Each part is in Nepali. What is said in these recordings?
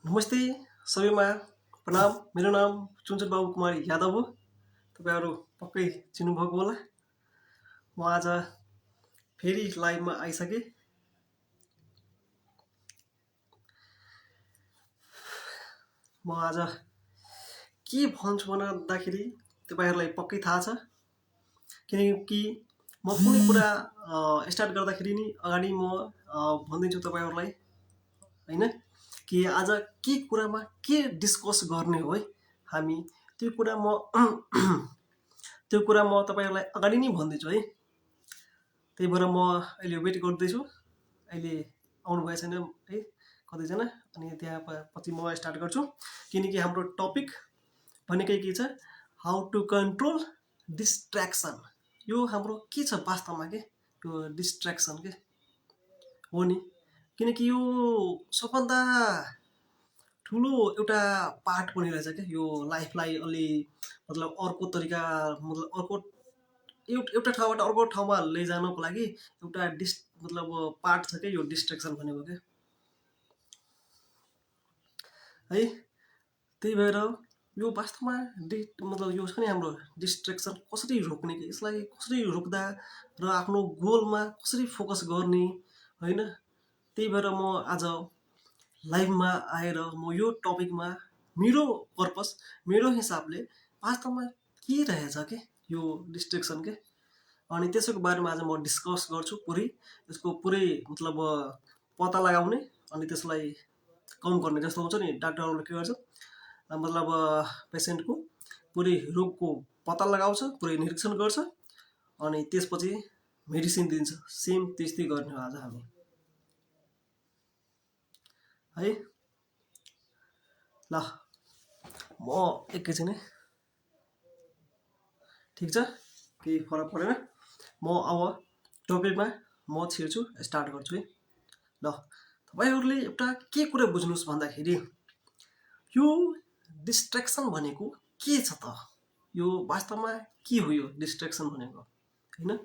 नमस्ते सबैमा प्रणाम। मेरो नाम चुन्चुन बाबु कुमार यादव हो। तपाईँहरू पक्कै चिन्नुभएको होला। म आज फेरि लाइभमा आइसकेँ। म आज के भन्छु भन्दाखेरि तपाईँहरूलाई पक्कै थाहा छ, किनकि म कुनै कुरा स्टार्ट गर्दाखेरि नि अगाडि म भनिदिन्छु तपाईँहरूलाई, होइन, कि आज के कुरामा के डिस्कस गर्ने हो है हामी। त्यो कुरा म तपाईँहरूलाई अगाडि नै भनिदिन्छु है। त्यही भएर म अहिले वेट गर्दैछु। अहिले आउनुभएको छैन है कतिजना, अनि त्यहाँ पछि म स्टार्ट गर्छु। किनकि हाम्रो टपिक भनेकै के छ, हाउ टु कन्ट्रोल डिस्ट्र्याक्सन। यो हाम्रो के छ वास्तवमा के, यो डिस्ट्र्याक्सन के हो नि। किनकि यो सबभन्दा ठुलो एउटा पार्ट पनि रहेछ क्या यो लाइफलाई अलि मतलब अर्को तरिका, मतलब अर्को एउटा ठाउँबाट अर्को ठाउँमा लैजानको लागि एउटा मतलब पार्ट छ क्या यो डिस्ट्र्याक्सन भनेको क्या है। त्यही भएर यो वास्तवमा मतलब यो छ नि हाम्रो डिस्ट्र्याक्सन कसरी रोक्ने, कि यसलाई कसरी रोक्दा र आफ्नो गोलमा कसरी फोकस गर्ने, होइन। त्यही भएर म आज लाइभमा आएर म यो टपिकमा मेरो पर्पस, मेरो हिसाबले वास्तवमा के रहेछ के यो डिस्ट्र्याक्सन के, अनि त्यसको बारेमा आज म डिस्कस गर्छु। यसको पुरै मतलब पत्ता लगाउने अनि त्यसलाई कम गर्ने, जस्तो हुन्छ नि डाक्टरहरूले के गर्छ, मतलब पेसेन्टको पुरै रोगको पत्ता लगाउँछ, पुरै निरीक्षण गर्छ, अनि त्यसपछि मेडिसिन दिन्छ। सेम त्यस्तै गर्ने हो आज हामी है। ल म एकैछिन है, ठिक छ, केही फरक परेन। म अब टपिकमा म छिर्छु, स्टार्ट गर्छु है। ल तपाईँहरूले एउटा के कुरा बुझ्नुहोस् भन्दाखेरि यो डिस्ट्र्याक्सन भनेको के छ त, यो वास्तवमा के हो यो डिस्ट्र्याक्सन भनेको, होइन।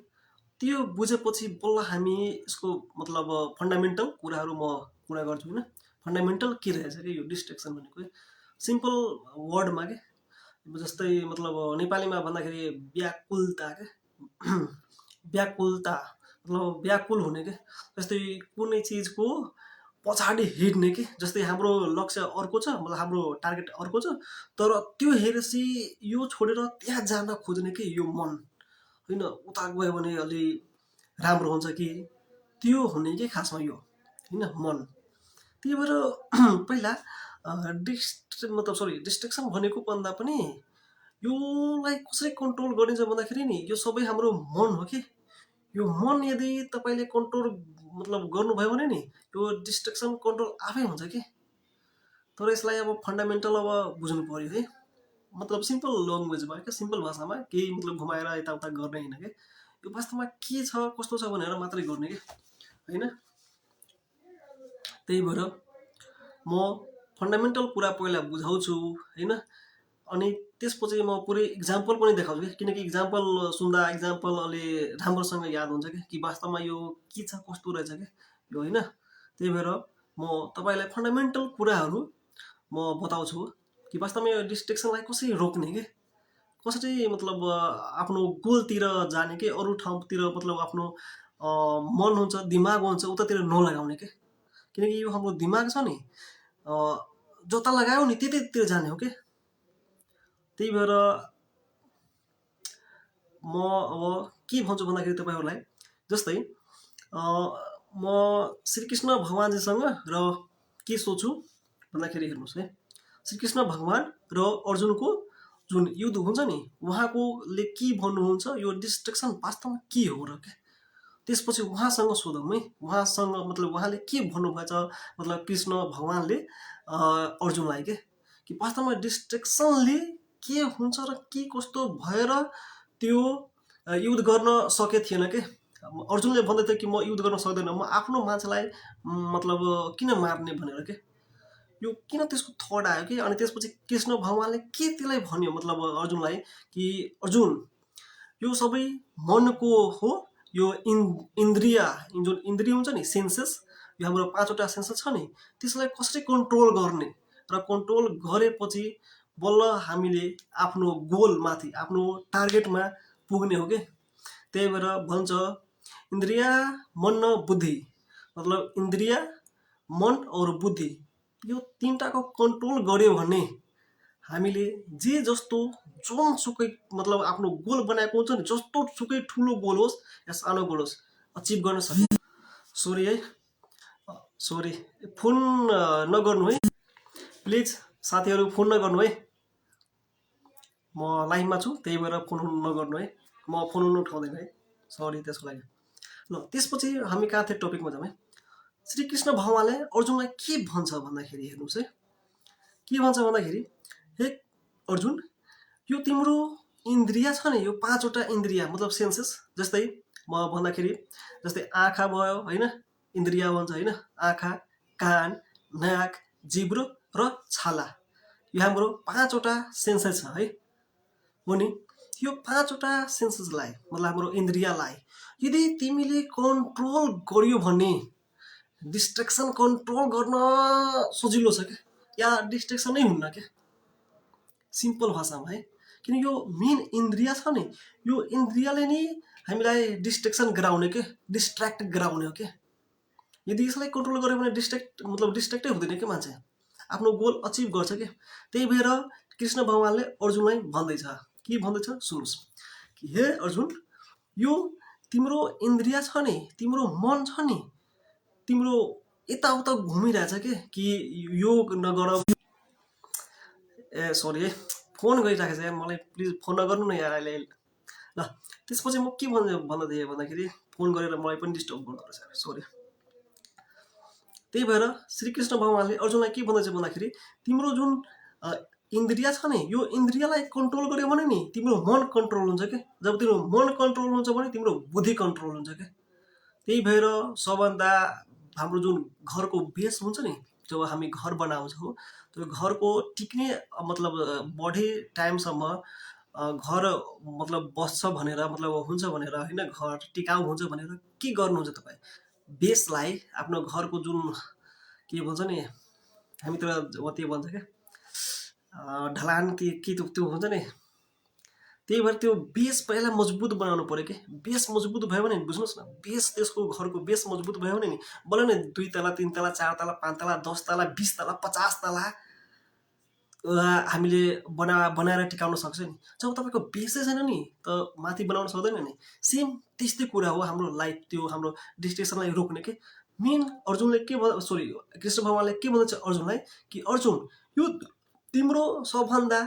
त्यो बुझेपछि बल्ल हामी यसको मतलब फन्डामेन्टल कुराहरू म कुरा गर्छु, होइन। फन्डामेन्टल के रहेछ कि यो डिस्ट्र्याक्सन भनेको सिम्पल वर्डमा के, जस्तै मतलब नेपालीमा भन्दाखेरि व्याकुलता के व्याकुलता मतलब व्याकुल हुने के, जस्तै कुनै चिजको पछाडि हिँड्ने के, जस्तै हाम्रो लक्ष्य अर्को छ, मतलब हाम्रो टार्गेट अर्को छ, तर त्यो हेरेपछि यो छोडेर त्यहाँ जान खोज्ने कि यो मन, होइन, उता गयो भने अलि राम्रो हुन्छ कि, त्यो हुने कि खासमा यो, होइन, मन। त्यही भएर पहिला डिस्ट्र्याक्सन भनेको भन्दा पनि योलाई कसरी कन्ट्रोल गरिन्छ भन्दाखेरि नि यो सबै हाम्रो मन हो कि। यो मन यदि तपाईँले कन्ट्रोल मतलब गर्नुभयो भने नि यो डिस्ट्र्याक्सन कन्ट्रोल आफै हुन्छ कि। तर यसलाई अब फन्डामेन्टल अब बुझ्नु पर्यो है, मतलब सिम्पल ल्याङ्ग्वेजमा क्या, सिम्पल भाषामा, केही मतलब घुमाएर यताउता गर्ने होइन कि, यो वास्तवमा के छ कस्तो छ भनेर मात्रै गर्ने कि, होइन। त्यही भएर म फन्डामेन्टल कुरा पहिला बुझाउँछु, होइन, अनि त्यसपछि म पुरै इक्जाम्पल पनि देखाउँछु कि, किनकि इक्जाम्पल सुन्दा इक्जाम्पल अलि राम्रोसँग याद हुन्छ कि वास्तवमा यो के छ कस्तो रहेछ क्या यो, होइन। त्यही भएर म तपाईँलाई फन्डामेन्टल कुराहरू म बताउँछु कि वास्तवमा यो डिस्ट्र्याक्सनलाई कसरी रोक्ने कि, कसरी मतलब आफ्नो गोलतिर जाने कि, अरू ठाउँतिर मतलब आफ्नो मन हुन्छ, दिमाग हुन्छ, उतातिर नलगाउने के। किनकि यो हाम्रो दिमाग छ नि, जता लगायो नि त्यतैतिर जाने हो कि। त्यही भएर म अब के भन्छु भन्दाखेरि तपाईँहरूलाई, जस्तै म श्रीकृष्ण भगवान्जीसँग र के सोच्छु भन्दाखेरि हेर्नुहोस् है, श्रीकृष्ण भगवान र अर्जुनको जुन युद्ध हुन्छ नि, उहाँकोले के भन्नुहुन्छ यो डिस्ट्र्याक्सन वास्तवमा के हो र क्या, त्यसपछि उहाँसँग सोधौँ है, उहाँसँग मतलब उहाँले के भन्नुभएछ, मतलब कृष्ण भगवान्ले अर्जुनलाई के, कि वास्तवमा डिस्ट्र्याक्सनले के हुन्छ र के कस्तो भएर त्यो युद्ध गर्न सके थिएन के। अर्जुनले भन्दै थियो कि म युद्ध गर्न सक्दैन, म आफ्नो मान्छेलाई मतलब किन मार्ने भनेर के, यो किन त्यसको थट आयो कि। अनि त्यसपछि कृष्ण भगवान्ले के त्यसलाई भन्यो मतलब अर्जुनलाई कि अर्जुन यो सबै मनको हो, यो इन्द्रिय जुन इन्द्रिय हुन्छ नि, सेन्सेस, यो हाम्रो 5वटा सेन्सेस छ नि, त्यसलाई कसरी कन्ट्रोल गर्ने र कन्ट्रोल गरेपछि बल्ल हामीले आफ्नो गोलमाथि आफ्नो टार्गेटमा पुग्ने हो कि। त्यही भएर भन्छ इन्द्रिय मन न बुद्धि, मतलब इन्द्रिय मन और बुद्धि यो तिनटाको कन्ट्रोल गर्यो भने हामीले जे जस्तो जुनसुकै मतलब आफ्नो गोल बनाएको हुन्छ नि, जस्तो सुकै ठुलो गोल होस् या सानो गोल होस् अचिभ गर्न सक्छ। सरी है, सरी फोन नगर्नु है प्लिज, साथीहरू फोन नगर्नु है, म लाइनमा छु त्यही भएर फोन नगर्नु है, म फोन उठाउँदैन है, सरी त्यसको लागि। ल त्यसपछि हामी कहाँ थियौँ, टपिकमा जाउँ है। श्रीकृष्ण भगवानले अर्जुनलाई के भन्छ भन्दाखेरि हेर्नुहोस् है, के भन्छ भन्दाखेरि हे अर्जुन, यो तिम्रो इन्द्रिय छ नि, यो 5वटा इन्द्रिय मतलब सेन्सेस, जस्तै म भन्दाखेरि जस्तै आँखा भयो होइन, इन्द्रिय भन्छ होइन, आँखा, कान, नाक, जिब्रो र छाला, यो हाम्रो 5वटा सेन्सेस छ है। हो नि, यो 5वटा सेन्सेसलाई मतलब हाम्रो इन्द्रियलाई यदि तिमीले कन्ट्रोल गर्यो भने डिस्ट्रेक्सन कन्ट्रोल गर्न सजिलो छ क्या, या डिस्ट्रेक्सन नै हुन्न क्या, सिम्पल भाषामा है। किन यो मेन इन्द्रिय छ नि, यो इन्द्रियले नै हामीलाई डिस्ट्रेक्सन गराउने के, डिस्ट्र्याक्ट गराउने हो क्या। यदि यसलाई कन्ट्रोल गर्यो भने डिस्ट्र्याक्टै हुँदैन क्या, मान्छे आफ्नो गोल अचिभ गर्छ क्या। त्यही भएर कृष्ण भगवानले अर्जुनलाई भन्दैछ, के भन्दैछ सुन्नुहोस् कि हे अर्जुन, यो तिम्रो इन्द्रिय छ नि, तिम्रो मन छ नि, तिम्रो यताउता घुमिरहेछ कि योग नगर, ए सरी है फोन गरिराखेको छ यार, मलाई प्लिज फोन नगर्नु न यार अहिले। ल त्यसपछि म के भन्न दिएँ भन्दाखेरि फोन गरेर मलाई पनि डिस्टर्ब गर्दो रहेछ, सरी। त्यही भएर श्रीकृष्ण भगवानले अर्जुनलाई के भन्दैछ भन्दाखेरि तिम्रो जुन इन्द्रिय छ नि, यो इन्द्रियलाई कन्ट्रोल गर्यो भने नि तिम्रो मन कन्ट्रोल हुन्छ क्या। जब तिम्रो मन कन्ट्रोल हुन्छ भने तिम्रो बुद्धि कन्ट्रोल हुन्छ क्या। त्यही भएर सबभन्दा हाम्रो जुन घरको बेस हुन्छ नि, जब हामी घर बनाउँछौँ त्यो घरको टिक्ने मतलब बढी टाइमसम्म घर मतलब बस्छ भनेर मतलब हुन्छ भनेर होइन, घर टिकाउ हुन्छ भनेर के गर्नुहुन्छ तपाईँ, बेसलाई आफ्नो घरको जुन के भन्छ नि, हामीतिर त्यो भन्छ क्या ढलान के त्यो हुन्छ नि, त्यही भएर त्यो बेस पहिला मजबुत बनाउनु पऱ्यो कि। बेस मजबुत भयो भने बुझ्नुहोस् न, बेस त्यसको घरको बेस मजबुत भयो भने नि बल्ल नै 2 तला 3 तला 4 तला 5 तला 10 तला 20 तला 50 तला हामीले बनाएर टिकाउन सक्छ नि। जब तपाईँको बेसै छैन नि त माथि बनाउन सक्दैन नि। सेम त्यस्तै कुरा हो हाम्रो लाइफ, त्यो हाम्रो डिस्ट्रेक्सनलाई रोक्ने के। मेन अर्जुनले के कृष्ण भगवानले के भन्छ अर्जुनलाई कि अर्जुन, यो तिम्रो सबभन्दा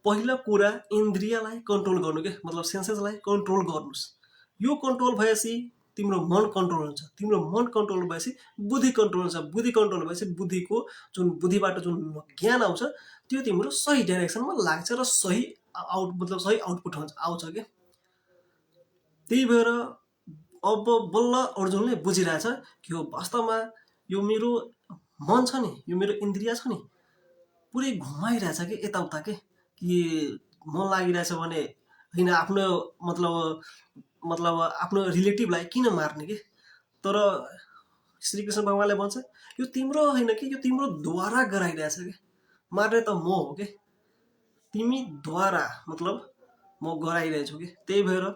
पहिलो कुरा इन्द्रियलाई कन्ट्रोल गर्नु के, मतलब सेन्सेसलाई कन्ट्रोल गर्नुहोस्। यो कन्ट्रोल भएपछि तिम्रो मन कन्ट्रोल हुन्छ, तिम्रो मन कन्ट्रोल भएपछि बुद्धि कन्ट्रोल हुन्छ, बुद्धि कन्ट्रोल भएपछि बुद्धिको जुन बुद्धिबाट जुन ज्ञान आउँछ त्यो तिम्रो सही डाइरेक्सनमा लाग्छ र सही सही आउटपुट आउँछ क्या। त्यही भएर अब बल्ल अर्जुनले बुझिरहेछ कि हो वास्तवमा यो मेरो मन छ नि, यो मेरो इन्द्रिय छ नि, पुरै घुमाइरहेछ कि यताउता के, कि मन लागिरहेछ भने होइन आफ्नो मतलब आफ्नो रिलेटिभलाई किन मार्ने कि। तर श्रीकृष्ण भगवानले भन्छ यो तिम्रो होइन कि, यो तिम्रो द्वारा गराइरहेछ कि, मार्ने त म हो कि, तिमीद्वारा मतलब म गराइरहेछु कि। त्यही भएर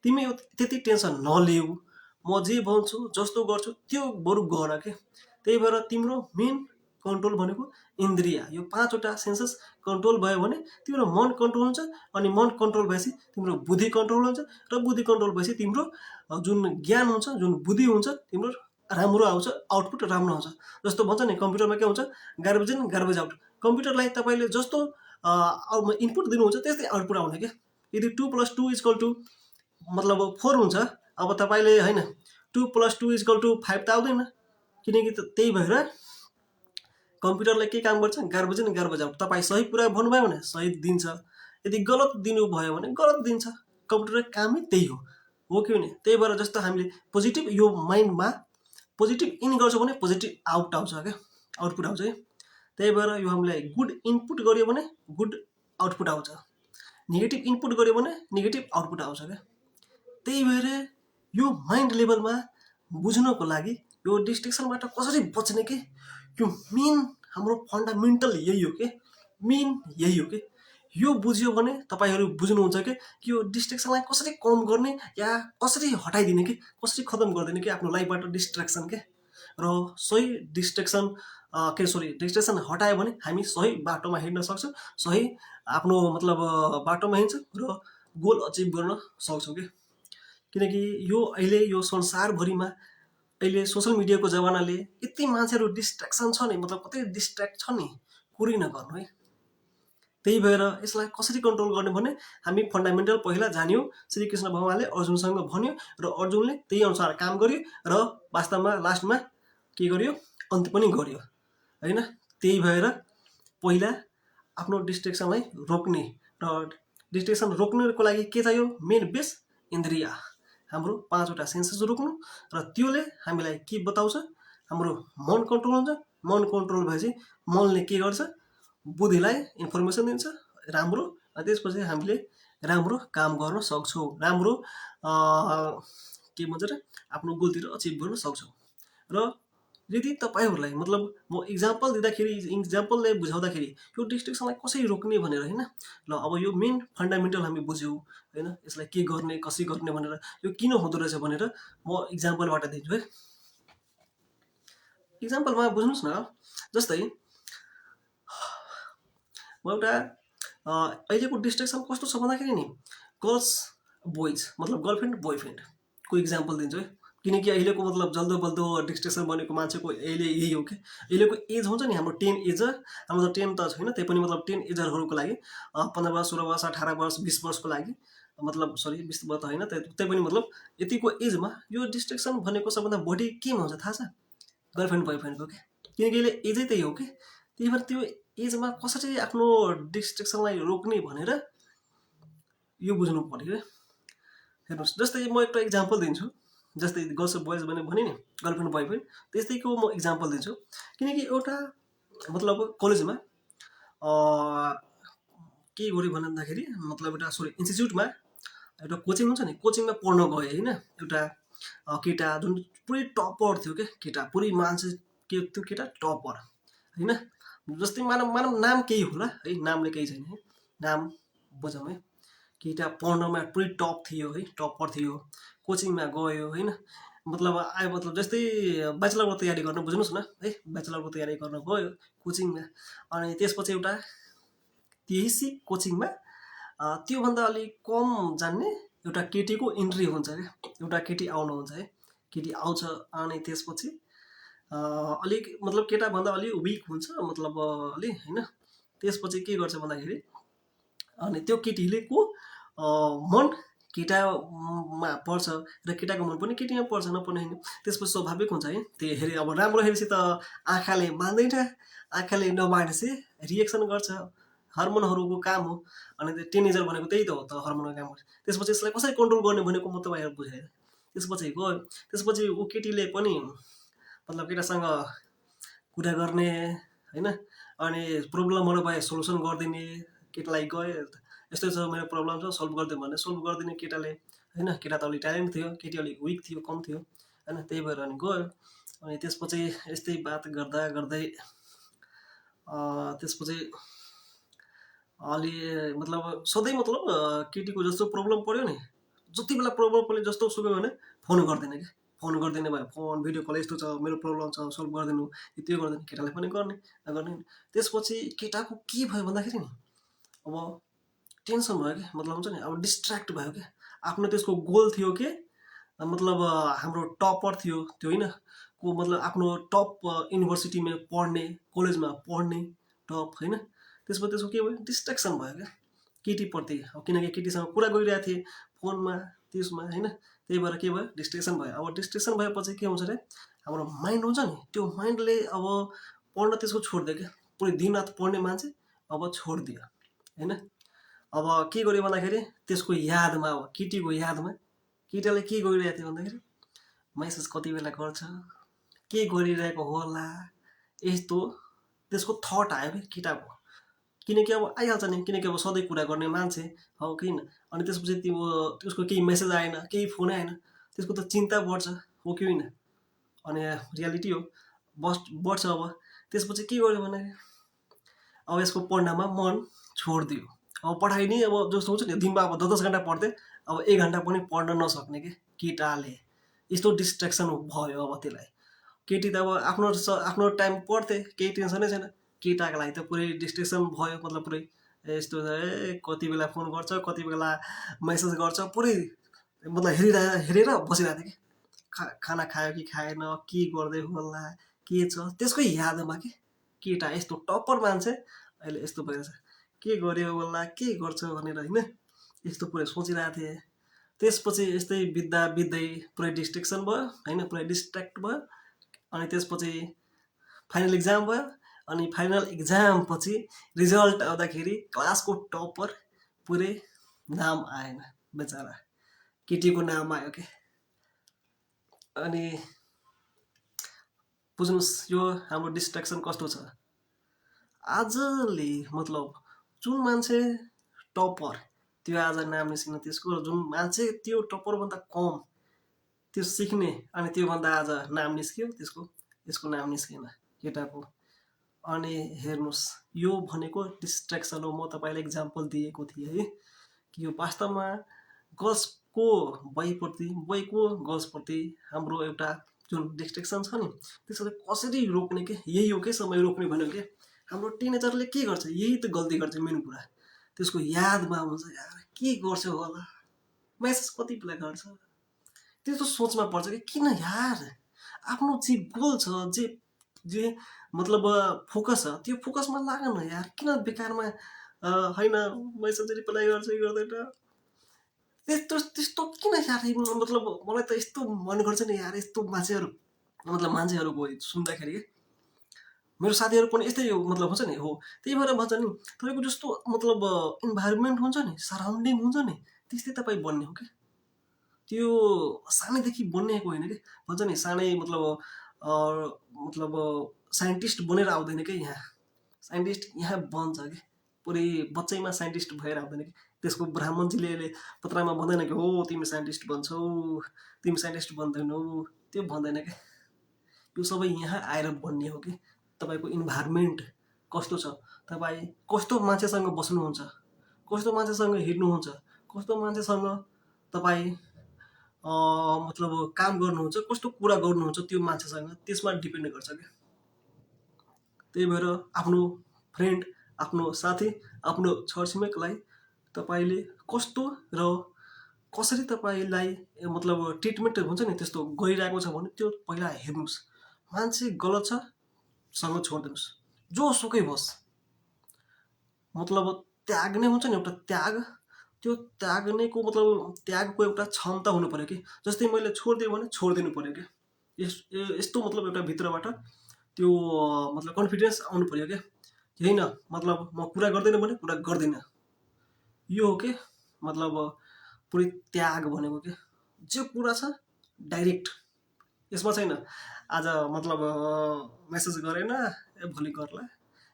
तिमी त्यति टेन्सन नलिऊ, म जे भन्छु जस्तो गर्छु त्यो बरु गर के। त्यही भएर तिम्रो मेन कन्ट्रोल भनेको इन्द्रिय, यो 5वटा सेन्सेस कन्ट्रोल भयो भने तिम्रो मन कन्ट्रोल हुन्छ, अनि मन कन्ट्रोल भएपछि तिम्रो बुद्धि कन्ट्रोल हुन्छ, र बुद्धि कन्ट्रोल भएपछि तिम्रो जुन ज्ञान हुन्छ, जुन बुद्धि हुन्छ, तिम्रो राम्रो आउँछ, आउटपुट राम्रो आउँछ। जस्तो भन्छ नि कम्प्युटरमा के हुन्छ, गार्बेज इन गार्बेज आउट। कम्प्युटरलाई तपाईँले जस्तो इनपुट दिनुहुन्छ त्यस्तै आउटपुट आउने क्या। यदि 2 + 2 = मतलब 4 हुन्छ, अब तपाईँले होइन 2 + 2 = 5 त आउँदैन, किनकि त्यही भएर कम्प्युटरले के काम गर्छ, गार्बेज इन गार्बेज आउट। तपाईँ सही कुरा भन्नुभयो भने सही दिन्छ, यदि गलत दिनुभयो भने गलत दिन्छ। कम्प्युटरको कामै त्यही हो कि होइन। त्यही भएर जस्तो हामीले पोजिटिभ यो माइन्डमा पोजिटिभ इन गर्छौँ भने पोजिटिभ आउट आउँछ क्या, आउटपुट आउँछ है। त्यही भएर यो हामीलाई गुड इनपुट गर्यो भने गुड आउटपुट आउँछ, नेगेटिभ इनपुट गर्यो भने नेगेटिभ आउटपुट आउँछ क्या। त्यही भएर यो माइन्ड लेभलमा बुझ्नको लागि यो डिस्ट्रेक्सनबाट कसरी बच्ने कि यो मेन हाम्रो फन्डामेन्टल यही हो कि मेन यही हो कि यो बुझ्यो भने तपाईँहरू बुझ्नुहुन्छ कि यो डिस्ट्रेक्सनलाई कसरी कम गर्ने या कसरी हटाइदिने कि कसरी खतम गरिदिने कि आफ्नो लाइफबाट डिस्ट्रेक्सन के र सही डिस्ट्रेक्सन हटायो भने हामी सही बाटोमा हिँड्न सक्छौँ सही आफ्नो मतलब बाटोमा हिँड्छौँ र गोल अचिभ गर्न सक्छौँ कि किनकि अहिले यो संसारभरिमा अहिले सोसियल मिडियाको जमानाले यति मान्छेहरू डिस्ट्र्याक्सन छ नि मतलब कतै डिस्ट्र्याक्ट छ नि कुरै नगर्नु है त्यही भएर यसलाई कसरी कन्ट्रोल गर्ने भने हामी फन्डामेन्टल पहिला जान्यौँ श्रीकृष्ण भगवानले अर्जुनसँग भन्यो र अर्जुनले त्यही अनुसार काम गर्यो र वास्तवमा लास्टमा के गर्यो अन्त पनि गर्यो होइन त्यही भएर पहिला आफ्नो डिस्ट्रेक्सनलाई रोक्ने र डिस्ट्रेक्सन रोक्नको लागि के चाहियो मेन बेस इन्द्रिय हाम्रो 5वटा सेन्सेस रोक्नु र त्योले हामीलाई के बताउँछ हाम्रो मन कन्ट्रोल हुन्छ मन कन्ट्रोल भएपछि मनले के गर्छ बुद्धिलाई इन्फर्मेसन दिन्छ राम्रो त्यसपछि हामीले राम्रो काम गर्न सक्छौँ राम्रो के भन्छ र आफ्नो गोलतिर अचिभ गर्न सक्छौँ र यदि तपाईँहरूलाई मतलब म इक्जाम्पल इक्जाम्पलले बुझाउँदाखेरि यो डिस्ट्रेक्सनलाई कसरी रोक्ने भनेर होइन ल अब यो मेन फन्डामेन्टल हामी बुझ्यौँ होइन यसलाई के गर्ने कसरी गर्ने भनेर यो किन हुँदो रहेछ भनेर म इक्जाम्पलबाट दिन्छु है इक्जाम्पलमा बुझ्नुहोस् न जस्तै म एउटा अहिलेको डिस्ट्रेक्सन कस्तो छ भन्दाखेरि नि गर्ल्स बोइज मतलब गर्लफ्रेन्ड बोयफ्रेन्डको इक्जाम्पल दिन्छु है किनकि अहिलेको मतलब जल्दो बल्दो डिस्ट्रेक्सन बनेको मान्छेको अहिले यही हो कि अहिलेको एज हुन्छ नि हाम्रो 10 एजर हाम्रो त 10 त छैन त्यही पनि मतलब 10 एजरहरूको लागि 15 वर्ष 16 वर्ष 18 वर्ष 20 वर्षको लागि मतलब 20 वर्ष त होइन त्यही पनि मतलब यतिको एजमा यो डिस्ट्रेक्सन भनेको सबभन्दा बढी केमा हुन्छ थाहा छ गर्लफ्रेन्ड बोयफ्रेन्डको के किनकि अहिले एजै त्यही हो कि त्यही भएर त्यो एजमा कसरी आफ्नो डिस्ट्रेक्सनलाई रोक्ने भनेर यो बुझ्नु पर्यो हेर्नुहोस् जस्तै म एउटा इक्जाम्पल दिन्छु जस्तै गर्ल्स बोइज भने नि गर्लफ्रेन्ड बोयफ्रेन्ड त्यस्तैको म इक्जाम्पल दिन्छु किनकि एउटा मतलब कलेजमा के गर्यो भन्दाखेरि मतलब एउटा इन्स्टिच्युटमा एउटा कोचिङ हुन्छ नि कोचिङमा पढ्न गयो होइन एउटा केटा जुन पुरै टपर थियो क्या केटा पुरै मान्छे के त्यो केटा टपर होइन जस्तै मानव नाम केही होला है नामले केही छैन है नाम बुझौँ है केटा पढ्नमा पुरै टप थियो है टपर थियो कोचिङमा गयो होइन मतलब जस्तै ब्याचलरको तयारी गर्न बुझ्नुहोस् न है ब्याचलरको तयारी गर्न गयो कोचिङमा अनि त्यसपछि एउटा त्यही कोचिङमा त्योभन्दा अलिक कम जान्ने एउटा केटीको इन्ट्री हुन्छ क्या एउटा केटी आउनुहुन्छ है केटी आउँछ अनि त्यसपछि अलिक मतलब केटाभन्दा अलिक विक हुन्छ मतलब अलिक होइन त्यसपछि के गर्छ भन्दाखेरि अनि त्यो केटीले को मन केटामा पर्छ र केटाको मन पनि केटीमा पर्छ नपर्ने होइन त्यसपछि स्वाभाविक हुन्छ है त्यही हेरे अब राम्रो हेरेपछि त आँखाले मान्दैन आँखाले नमानेपछि रिएक्सन गर्छ हर्मोनहरूको काम हो अनि त्यो टिनेजर भनेको त्यही त हो त हर्मोनको काम गर्छ त्यसपछि यसलाई कसरी कन्ट्रोल गर्ने भनेको म तपाईँहरू बुझाएँ त्यसपछि गयो त्यसपछि ऊ केटीले पनि मतलब केटासँग कुरा गर्ने होइन अनि प्रब्लमहरू भए सोल्युसन गरिदिने केटालाई गयो यस्तो छ मेरो प्रब्लम छ सल्भ गरिदिउँ भने सल्भ गरिदिने केटाले होइन केटा त अलिक ट्यालेन्ट थियो केटी अलिक विक थियो कम थियो होइन त्यही भएर अनि गयो अनि त्यसपछि यस्तै बात गर्दा गर्दै त्यसपछि अलि मतलब सधैँ मतलब केटीको जस्तो प्रब्लम पर्यो नि जति बेला प्रब्लम पर्यो जस्तो सुक्यो भने फोन गरिदिने कि फोन गरिदिने भयो फोन भिडियो कल यस्तो छ मेरो प्रब्लम छ सल्भ गरिदिनु त्यो गरिदिने केटाले पनि गर्ने नगर्ने त्यसपछि केटाको के भयो भन्दाखेरि नि अब टेन्सन भयो कि मतलब हुन्छ नि अब डिस्ट्र्याक्ट भयो कि आफ्नो त्यसको गोल थियो कि मतलब हाम्रो टपर थियो त्यो होइन को मतलब आफ्नो टप युनिभर्सिटीमा पढ्ने कलेजमा पढ्ने टप होइन त्यसपछि त्यसको के भयो डिस्ट्र्याक्सन भयो क्या केटीप्रति अब किनकि केटीसँग कुरा गरिरहेको थिएँ फोनमा त्यसमा होइन त्यही भएर के भयो डिस्ट्र्याक्सन भयो अब डिस्ट्र्याक्सन भएपछि के हुन्छ अरे हाम्रो माइन्ड हुन्छ नि त्यो माइन्डले अब पढ्न त्यसको छोडिदियो क्या पुरै दिनरात पढ्ने मान्छे अब छोडिदियो होइन अब के गर्यो भन्दाखेरि त्यसको यादमा अब केटीको यादमा केटाले के गरिरहेको थियो भन्दाखेरि मेसेज कति बेला गर्छ के गरिरहेको होला यस्तो त्यसको थट आयो कि केटाको किनकि अब आइहाल्छ नि किनकि अब सधैँ कुरा गर्ने मान्छे हो किन अनि त्यसपछि त्यसको केही मेसेज आएन केही फोन आएन त्यसको त चिन्ता बढ्छ हो कि होइन अनि रियालिटी हो बढ्छ। अब त्यसपछि के गर्यो भने अब यसको पढ्नमा मन छोडिदियो। अब पढाइ नै अब जस्तो हुन्छ नि, दिनमा अब 10 घन्टा पढ्थे, अब 1 घन्टा पनि पढ्न नसक्ने के केटाले। यस्तो डिस्ट्र्याक्सन भयो अब त्यसलाई। केटी त अब आफ्नो टाइम पढ्थे, केही टेन्सनै छैन। केटाको लागि त पुरै डिस्ट्र्याक्सन भयो, मतलब पुरै यस्तो कति बेला फोन गर्छ, कति बेला मेसेज गर्छ, पुरै मतलब हेरेर बसिरहेको थिएँ कि खाना खायो कि खाएन, के गर्दै होला, के छ त्यसकै यादमा कि केटा यस्तो टप्पर मान्छे अहिले यस्तो भइरहेछ, के गर्यो होला, के गर्छ भनेर होइन, यस्तो पुरै सोचिरहेको थिएँ। त्यसपछि यस्तै बित्दै पुरै डिस्ट्र्याक्सन भयो होइन, पुरै डिस्ट्र्याक्ट भयो। अनि त्यसपछि फाइनल इक्जाम भयो। अनि फाइनल इक्जाम पछि रिजल्ट आउँदाखेरि क्लासको टप्पर पुरै नाम आएन बेचारा, केटीको नाम आयो के। अनि बुझ्नुहोस् यो हाम्रो डिस्ट्र्याक्सन कस्तो छ। आजले मतलब जुन मान्छे टप्पर त्यो आज नाम निस्किन, त्यसको जुन मान्छे त्यो टप्परभन्दा कम त्यो सिक्ने, अनि त्योभन्दा आज नाम निस्क्यो, यसको नाम निस्केन केटाको। अनि हेर्नुहोस् यो भनेको डिस्ट्र्याक्सन हो। म तपाईँलाई इक्जाम्पल दिएको थिएँ है कि यो वास्तवमा गर्ल्सको बोयको गर्ल्सप्रति हाम्रो एउटा जुन डिस्ट्र्याक्सन छ नि, त्यसलाई कसरी रोक्ने के, यही हो कि समय रोक्ने भन्यो कि हाम्रो टिनेजरले के गर्छ, यही त गल्ती गर्छ मेन कुरा। त्यसको यादमा हुन्छ यार के गर्छ होला, मेसेज कति बेला गर्छ, त्यस्तो सोचमा पर्छ कि किन यार आफ्नो जे गोल छ, जे मतलब फोकस छ, त्यो फोकसमा लाग न यार, किन बेकारमा होइन मेसेज रिप्लाई गर्छ गर्दैन, त्यस्तो किन यार। मतलब मलाई त यस्तो मन गर्छ नि यार, यस्तो मान्छेहरूको सुन्दाखेरि मेरो साथीहरू पनि यस्तै मतलब हुन्छ नि हो। त्यही भएर भन्छ नि तपाईँको जस्तो मतलब इन्भाइरोमेन्ट हुन्छ नि, सराउन्डिङ हुन्छ नि, त्यस्तै तपाईँ बन्ने हो कि। त्यो सानैदेखि बनिएको होइन कि। भन्छ नि सानै मतलब साइन्टिस्ट बनेर आउँदैन कि यहाँ, साइन्टिस्ट यहाँ बन्छ कि पुरै बच्चैमा साइन्टिस्ट भएर आउँदैन कि। त्यसको ब्राह्मणजीले पत्रमा भन्दैन कि हो तिमी साइन्टिस्ट बन्छौ, तिमी साइन्टिस्ट बन्दैनौ, त्यो भन्दैन कि। यो सबै यहाँ आएर बन्ने हो कि। तपाईँको इन्भाइरोमेन्ट कस्तो छ, तपाईँ कस्तो मान्छेसँग बस्नुहुन्छ, कस्तो मान्छेसँग हिँड्नुहुन्छ, कस्तो मान्छेसँग तपाईँ मतलब काम गर्नुहुन्छ, कस्तो कुरा गर्नुहुन्छ त्यो मान्छेसँग, त्यसमा डिपेन्ड गर्छ क्या। त्यही भएर आफ्नो फ्रेन्ड, आफ्नो साथी, आफ्नो छरछिमेकलाई तपाईँले कस्तो र कसरी तपाईँलाई मतलब ट्रिटमेन्ट हुन्छ नि त्यस्तो गरिरहेको छ भने त्यो पहिला हेर्नुहोस्। मान्छे गलत छ सँग छोडिदिनुहोस्, जोसुकै होस्। मतलब त्याग्ने हुन्छ नि एउटा त्याग, त्यो त्याग्नेको मतलब त्यागको एउटा क्षमता हुनु पऱ्यो कि। जस्तै मैले छोडिदिएँ भने छोडिदिनु पऱ्यो क्या। यस्तो मतलब एउटा भित्रबाट त्यो मतलब कन्फिडेन्स आउनु पऱ्यो क्या। होइन मतलब म कुरा गर्दैन भने कुरा गर्दिनँ, यो हो कि मतलब पुरै त्याग भनेको के। जे कुरा छ डाइरेक्ट, यसमा छैन आज मतलब मेसेज गरेन भोलि गर्ला,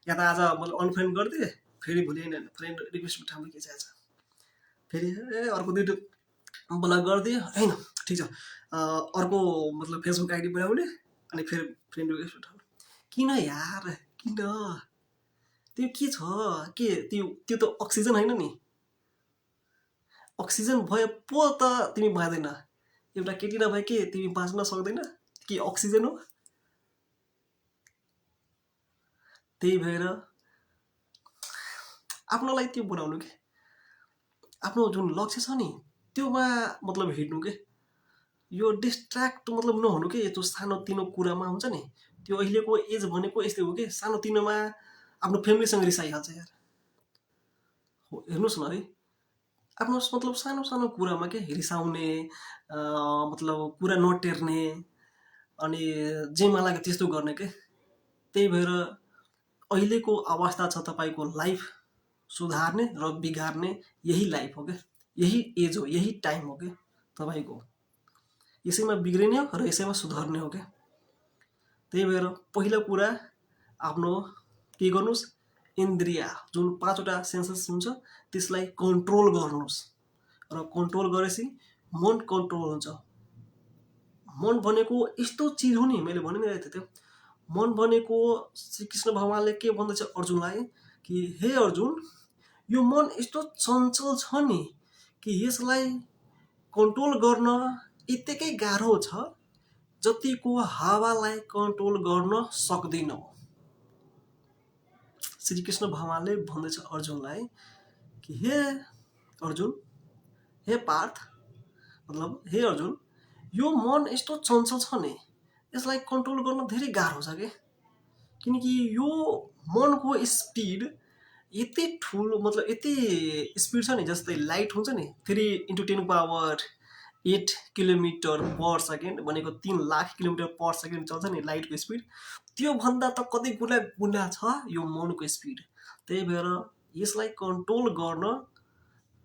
या त आज मतलब अनफ्रेन्ड गरिदिएँ फेरि भोलि होइन फ्रेन्ड रिक्वेस्ट पठाउनु के चाहिन्छ, फेरि अर्को दुइटो ब्लक गरिदिएँ होइन ठिक छ, अर्को मतलब फेसबुक आइडी बनाउने अनि फेरि फ्रेन्ड रिक्वेस्ट पठाउनु। किन यार किन, त्यो के छ के, त्यो त अक्सिजन होइन नि। अक्सिजन भए पो त तिमी बाँच्दैन, एउटा केटी नभए के तिमी बाँच्न सक्दैन कि अक्सिजन हो। त्यही भएर आफ्नोलाई त्यो बनाउनु के, आफ्नो जुन लक्ष्य छ नि त्योमा मतलब हिँड्नु के। यो डिस्ट्र्याक्ट मतलब नहुनु के, त्यो सानोतिनो कुरामा हुन्छ नि, त्यो अहिलेको एज भनेको यस्तै हो कि सानोतिनोमा आफ्नो फ्यामिलीसँग रिसाइहाल्छ यार। हेर्नुहोस् न है, आफ्नो मतलब सानो सानो कुरामा के रिसाउने, मतलब कुरा नटेर्ने, अनि जेमा लाग्यो त्यस्तो गर्ने के। त्यही भएर अहिलेको अवस्था छ तपाईँको लाइफ सुधार्ने र बिगार्ने, यही लाइफ हो क्या, यही एज हो, यही टाइम हो क्या तपाईँको। यसैमा बिग्रिने हो र यसैमा सुधार्ने हो क्या। त्यही भएर पहिलो कुरा आफ्नो के गर्नुहोस्, इन्द्रिय जुन 5वटा सेन्सेस हुन्छ त्यसलाई कन्ट्रोल गर्नुहोस्। र कन्ट्रोल गरेपछि मन कन्ट्रोल हुन्छ। मन भनेको यस्तो चिज हो नि, मैले भनि नै रहेको थिएँ त्यो मन भनेको श्रीकृष्ण भगवानले के भन्दैछ अर्जुनलाई कि हे अर्जुन, यो मन यस्तो चञ्चल छ नि कि यसलाई कन्ट्रोल गर्न यत्तिकै गाह्रो छ जतिको हावालाई कन्ट्रोल गर्न सक्दैनौ। श्रीकृष्ण भगवानले भन्दैछ अर्जुनलाई कि हे अर्जुन, हे पार्थ, मतलब हे अर्जुन, यो मन यस्तो चञ्चल छ नि यसलाई कन्ट्रोल गर्न धेरै गाह्रो छ किनकि यो मनको स्पिड यति ठुलो, मतलब यति स्पिड छ नि, जस्तै लाइट हुन्छ नि 3 × 10⁻8 किलोमिटर पर सेकेन्ड भनेको 3 लाख किलोमिटर पर सेकेन्ड चल्छ नि लाइटको स्पिड, त्योभन्दा त कति गुणा छ यो मनको स्पिड। त्यही भएर यसलाई कन्ट्रोल गर्न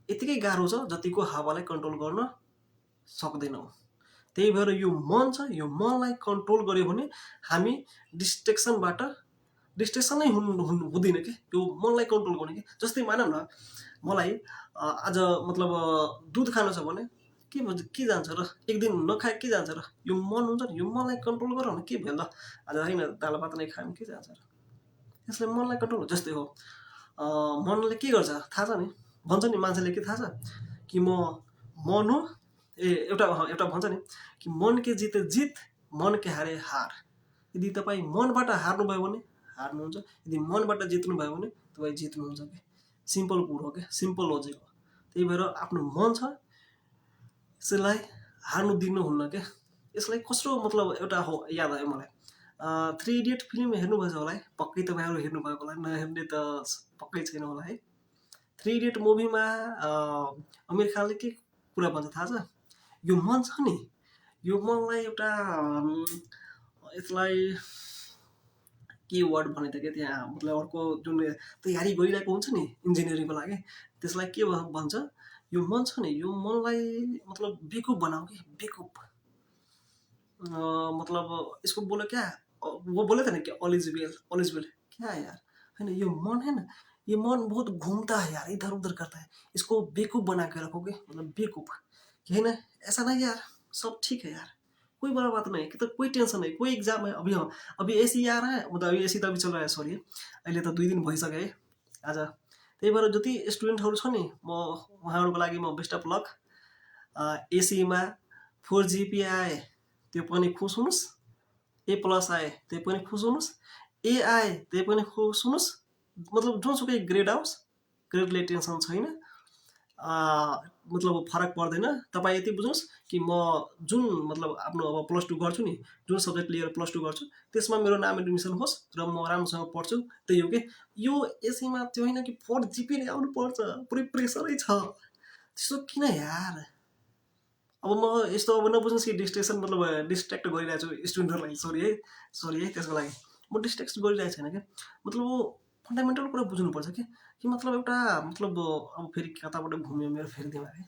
यतिकै गाह्रो छ जतिको हावालाई कन्ट्रोल गर्न सक्दैनौँ। त्यही भएर यो मन छ, यो मनलाई कन्ट्रोल गर्यो भने हामी डिस्ट्रेक्सनै हुँदैन कि यो मनलाई कन्ट्रोल गर्ने कि। जस्तै मानौँ न मलाई आज मतलब दुध खानु छ भने के जान्छ र, एक दिन नखाए के जान्छ र, यो मन हुन्छ नि, यो मनलाई कन्ट्रोल गर भने के भयो ल, आज होइन दाल भात नै खायौँ के जान्छ र, यसलाई मनलाई कन्ट्रोल जस्तै हो। मनले के गर्छ थाहा छ नि, भन्छ नि मान्छेले के थाहा छ कि मन हो एउटा भन्छ नि कि मन के जिते जित, मन के हारे हार। यदि तपाईँ मनबाट हार्नुभयो भने हार्नुहुन्छ, यदि मनबाट जित्नुभयो भने तपाईँ जित्नुहुन्छ कि। सिम्पल कुरो हो क्या, सिम्पल लोजिक हो। त्यही भएर आफ्नो मन छ यसलाई हार्नु दिनुहुन्न क्या। यसलाई कसरो मतलब एउटा हो याद आयो मलाई, 3 इडियट फिल्म हेर्नुभएछ होला है, पक्कै तपाईँहरू हेर्नुभएको होला, नहेर्ने त पक्कै छैन होला है। 3 इडियट मुभीमा आमिर खानले के कुरा भन्छ थाहा छ, यो मन छ नि, यो मनलाई एउटा यसलाई के वर्ड भने त क्या, त्यहाँ मतलब अर्को जुन तयारी गरिरहेको हुन्छ नि इन्जिनियरिङको लागि, त्यसलाई के भन्छ, यो मन छ नि यो मनलाई मतलब बेकुफ बनाऊ कि बेकुफ। मतलब इसको बोलो क्या, वो बोले थे ना कि ऑल इज वेल क्या यार, है ना, ये मन है ना, ये मन बहुत घूमता है यार, इधर उधर करता है, इसको बेकुफ बना के रखोगे, मतलब बेकुफ है ना, ऐसा नहीं यार, सब ठीक है यार, कोई बड़ा बात नहीं कि, तो कोई टेंशन नहीं, कोई एग्जाम है अभी एसी आ रहा है, मतलब अभी एसी त अभी चल रहा है, सरी अहिले त 2 दिन भइसक्यो है आज। त्यही भएर जति स्टुडेन्टहरू छ नि म उहाँहरूको लागि म बेस्ट अफ लक। एसीमा 4 GPA आए त्यो पनि खुस हुनुहोस्, A+ आए त्यो पनि खुस हुनुहोस्, ए आए त्यो पनि खुस हुनुहोस्, मतलब जुनसुकै ग्रेड आओस्, ग्रेडले टेन्सन छैन, मतलब फरक पर्दैन। तपाईँ यति बुझ्नुहोस् कि म जुन मतलब आफ्नो अब +2 गर्छु नि, जुन सब्जेक्ट लिएर +2 गर्छु त्यसमा मेरो नाम एडमिसन होस् र म राम्रोसँग पढ्छु, त्यही हो कि। यो एसीमा त्यो होइन कि 4 GPA नै आउनुपर्छ, पुरै प्रेसरै छ, त्यस्तो किन यार। अब म यस्तो अब नबुझ्नुहोस् कि डिस्ट्रेक्सन मतलब डिस्ट्र्याक्ट गरिरहेको छु स्टुडेन्टहरूलाई, सरी है त्यसको लागि म डिस्ट्र्याक्ट गरिरहेको छैन क्या। मतलब फन्डामेन्टल कुरा बुझ्नुपर्छ कि मतलब एउटा मतलब अब फेरि कताबाट घुम्यो मेरो फेरि दिमाग है,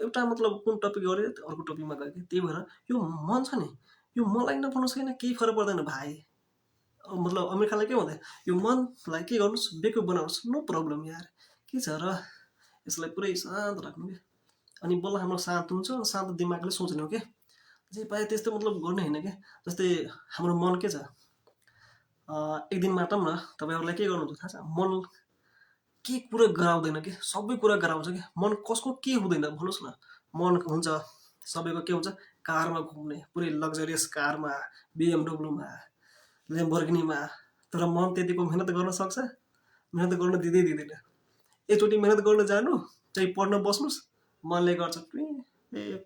एउटा मतलब कुन टपिक गऱ्यो अर्को टपिकमा गयो कि। त्यही भएर यो मन छ नि, यो मनलाई नपढ्नुहोस् किन, केही फरक पर्दैन भाइ। मतलब आमिर खानले के भन्दै, यो मनलाई के गर्नुहोस् बेकुफ बनाउनुहोस्, नो प्रब्लम यार, के छ र, यसलाई पुरै शान्त राख्नु क्या। अनि बल्ल हाम्रो शान्त हुन्छ, शान्त दिमागले सोच्ने हो क्या, जे पाए त्यस्तो मतलब गर्ने होइन क्या। जस्तै हाम्रो मन के छ, एक दिन माटौँ न, तपाईँहरूलाई के गर्नुहुन्छ थाहा छ, मन के कुरा गराउँदैन कि, सबै कुरा गराउँछ कि। मन कसको के हुँदैन भन्नुहोस् न, मन हुन्छ सबैको के हुन्छ, कारमा घुम्ने, पुरै लग्जरियस कारमा, BMW मा, ल्याम्बोर्गिनीमा, तर मन त्यतिको मेहनत गर्न सक्छ, मेहनत गर्न दिँदैन। एकचोटि मेहनत गर्न जानु चाहिँ पढ्न बस्नुहोस्, मनले गर्छ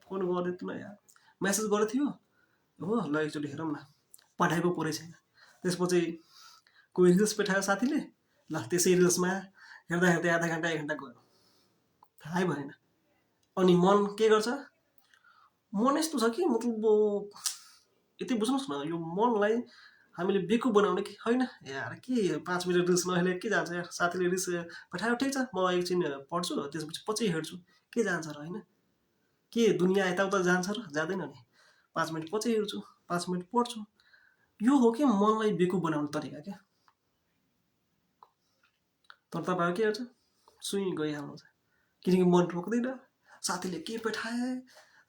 फोन गरिदिनु न यार, मेसेज गरेको थियो हो, ल एकचोटि हेरौँ न, पठाएको पुरै छैन। त्यसपछि कोही रिल्स पठायो साथीले, ल त्यसै रिल्समा हेर्दा हेर्दै आधा घन्टा 1 घन्टा गयो, थाहै भएन। अनि मन के गर्छ, मन यस्तो छ कि मतलब यति बुझ्नुहोस् न, यो मनलाई हामीले बेकुफ बनाउने कि होइन यार, के 5 मिनट रिल्स नहेरे के जान्छ यार, साथीले रिल्स पठायो ठिक छ, म एकछिन पढ्छु त्यसपछि पछि हेर्छु, के जान्छ र, होइन के दुनियाँ यताउता जान्छ र, जाँदैन नि, 5 मिनट पछि हेर्छु, 5 मिनट पढ्छु, यो हो कि मनलाई बेकुफ बनाउने तरिका क्या। तर तपाईँहरू के गर्छ, सुई गइहाल्नुहुन्छ, किनकि मन रोक्दैन, साथीले के पठाए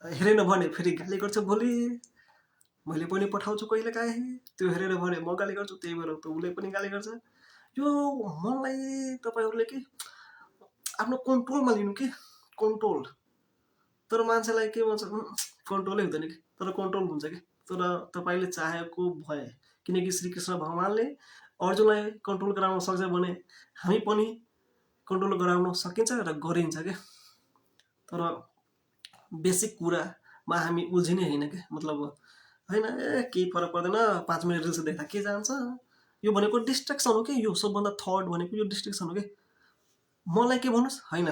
हेरेन भने फेरि गाली गर्छ भोलि, मैले पनि पठाउँछु कहिलेकाहीँ, त्यो हेरेर भने म गाली गर्छु, त्यही भएर त उसले पनि गाली गर्छ। यो मनलाई तपाईँहरूले के आफ्नो कन्ट्रोलमा लिनु के, कन्ट्रोल। तर मान्छेलाई के भन्छ, कन्ट्रोलै हुँदैन कि, तर कन्ट्रोल हुन्छ कि। तर तपाईँले चाहेको भए, किनकि श्रीकृष्ण भगवान्ले अर्जुनलाई कन्ट्रोल गराउन सक्छ भने हामी पनि कन्ट्रोल गराउन सकिन्छ र गरिन्छ क्या। तर बेसिक कुरामा हामी उल्झिने होइन क्या, मतलब होइन केही फरक पर्दैन, 5 मिनट रिल्स देख्दा के जान्छ, यो भनेको डिस्ट्र्याक्सन हो कि। यो सबभन्दा थर्ड भनेको यो डिस्ट्र्याक्सन हो कि। मलाई के भन्नुहोस्, होइन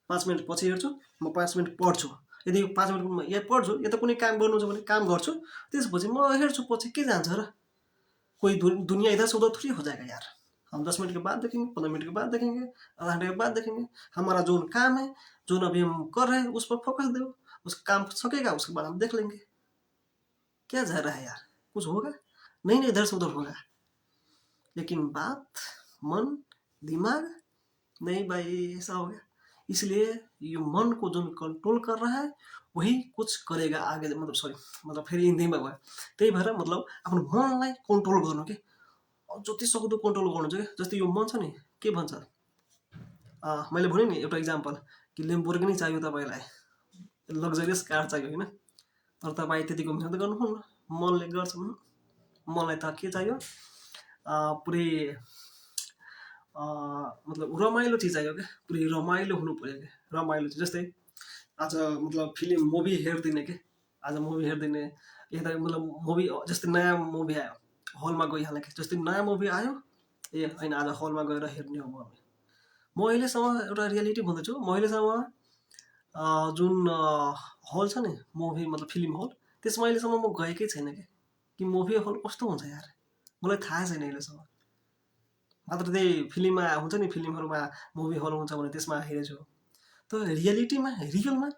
5 मिनट पछि हेर्छु, म 5 मिनट पढ्छु। यदि 5 मिनट या पढ्छु या त कुनै काम गर्नु छ भने काम गर्छु, त्यसपछि म हेर्छु, पछि के जान्छ र। कोई दुनिया इधर से उधर थोड़ी हो जाएगा यार। हम 10 मिनट के बाद देखेंगे, 15 मिनट के बाद देखेंगे, आधा घंटे के बाद देखेंगे। हमारा जो काम है, जो अभी हम कर रहे हैं, उस पर फोकस दो। उस काम सकेगा, उसके बाद हम देख लेंगे। क्या जा रहा है यार, कुछ होगा नहीं, इधर से उधर होगा। लेकिन बात मन दिमाग नहीं भाई, ऐसा हो गया। इसलिए ये मन को जो कंट्रोल कर रहा है वही कुछ करेगा आगे, मतलब सरी, मतलब फेरि हिन्दीमा भयो। त्यही भएर मतलब आफ्नो मनलाई कन्ट्रोल गर्नु के, जति सक्दो कन्ट्रोल गर्नु चाहिँ। जस्तै यो मन छ नि, के भन्छ, मैले भने नि एउटा इक्जाम्पल कि लेम्बोर्गिनी चाहियो तपाईँलाई, लग्जरियस कार चाहियो होइन, तर तपाईँ त्यतिको मिहिनेत गर्नुहुन्न, मनले गर्छ। मलाई त के चाहियो, पुरै मतलब रमाइलो चिज चाहियो क्या, पुरै रमाइलो हुनु पऱ्यो क्या, रमाइलो चिज। जस्तै आज मतलब फिल्म मुभी हेरिदिने के, आज मुभी हेरिदिने, यता मतलब मुभी जस्तै नयाँ मुभी आयो हलमा गइहाल्ने के। जस्तै नयाँ मुभी आयो, ए होइन आज हलमा गएर हेर्ने हो। म अहिलेसम्म एउटा रियालिटी भन्दैछु, म अहिलेसम्म जुन हल छ नि मुभी, मतलब फिल्म हल, त्यसमा अहिलेसम्म म गएकै छैन कि मुभी हल कस्तो हुन्छ यार, मलाई थाहा छैन अहिलेसम्म। मात्र त्यही फिल्ममा हुन्छ नि, फिल्महरूमा मुभी हल हुन्छ भने त्यसमा हेरेछु। तर रियालिटीमा, रियलमा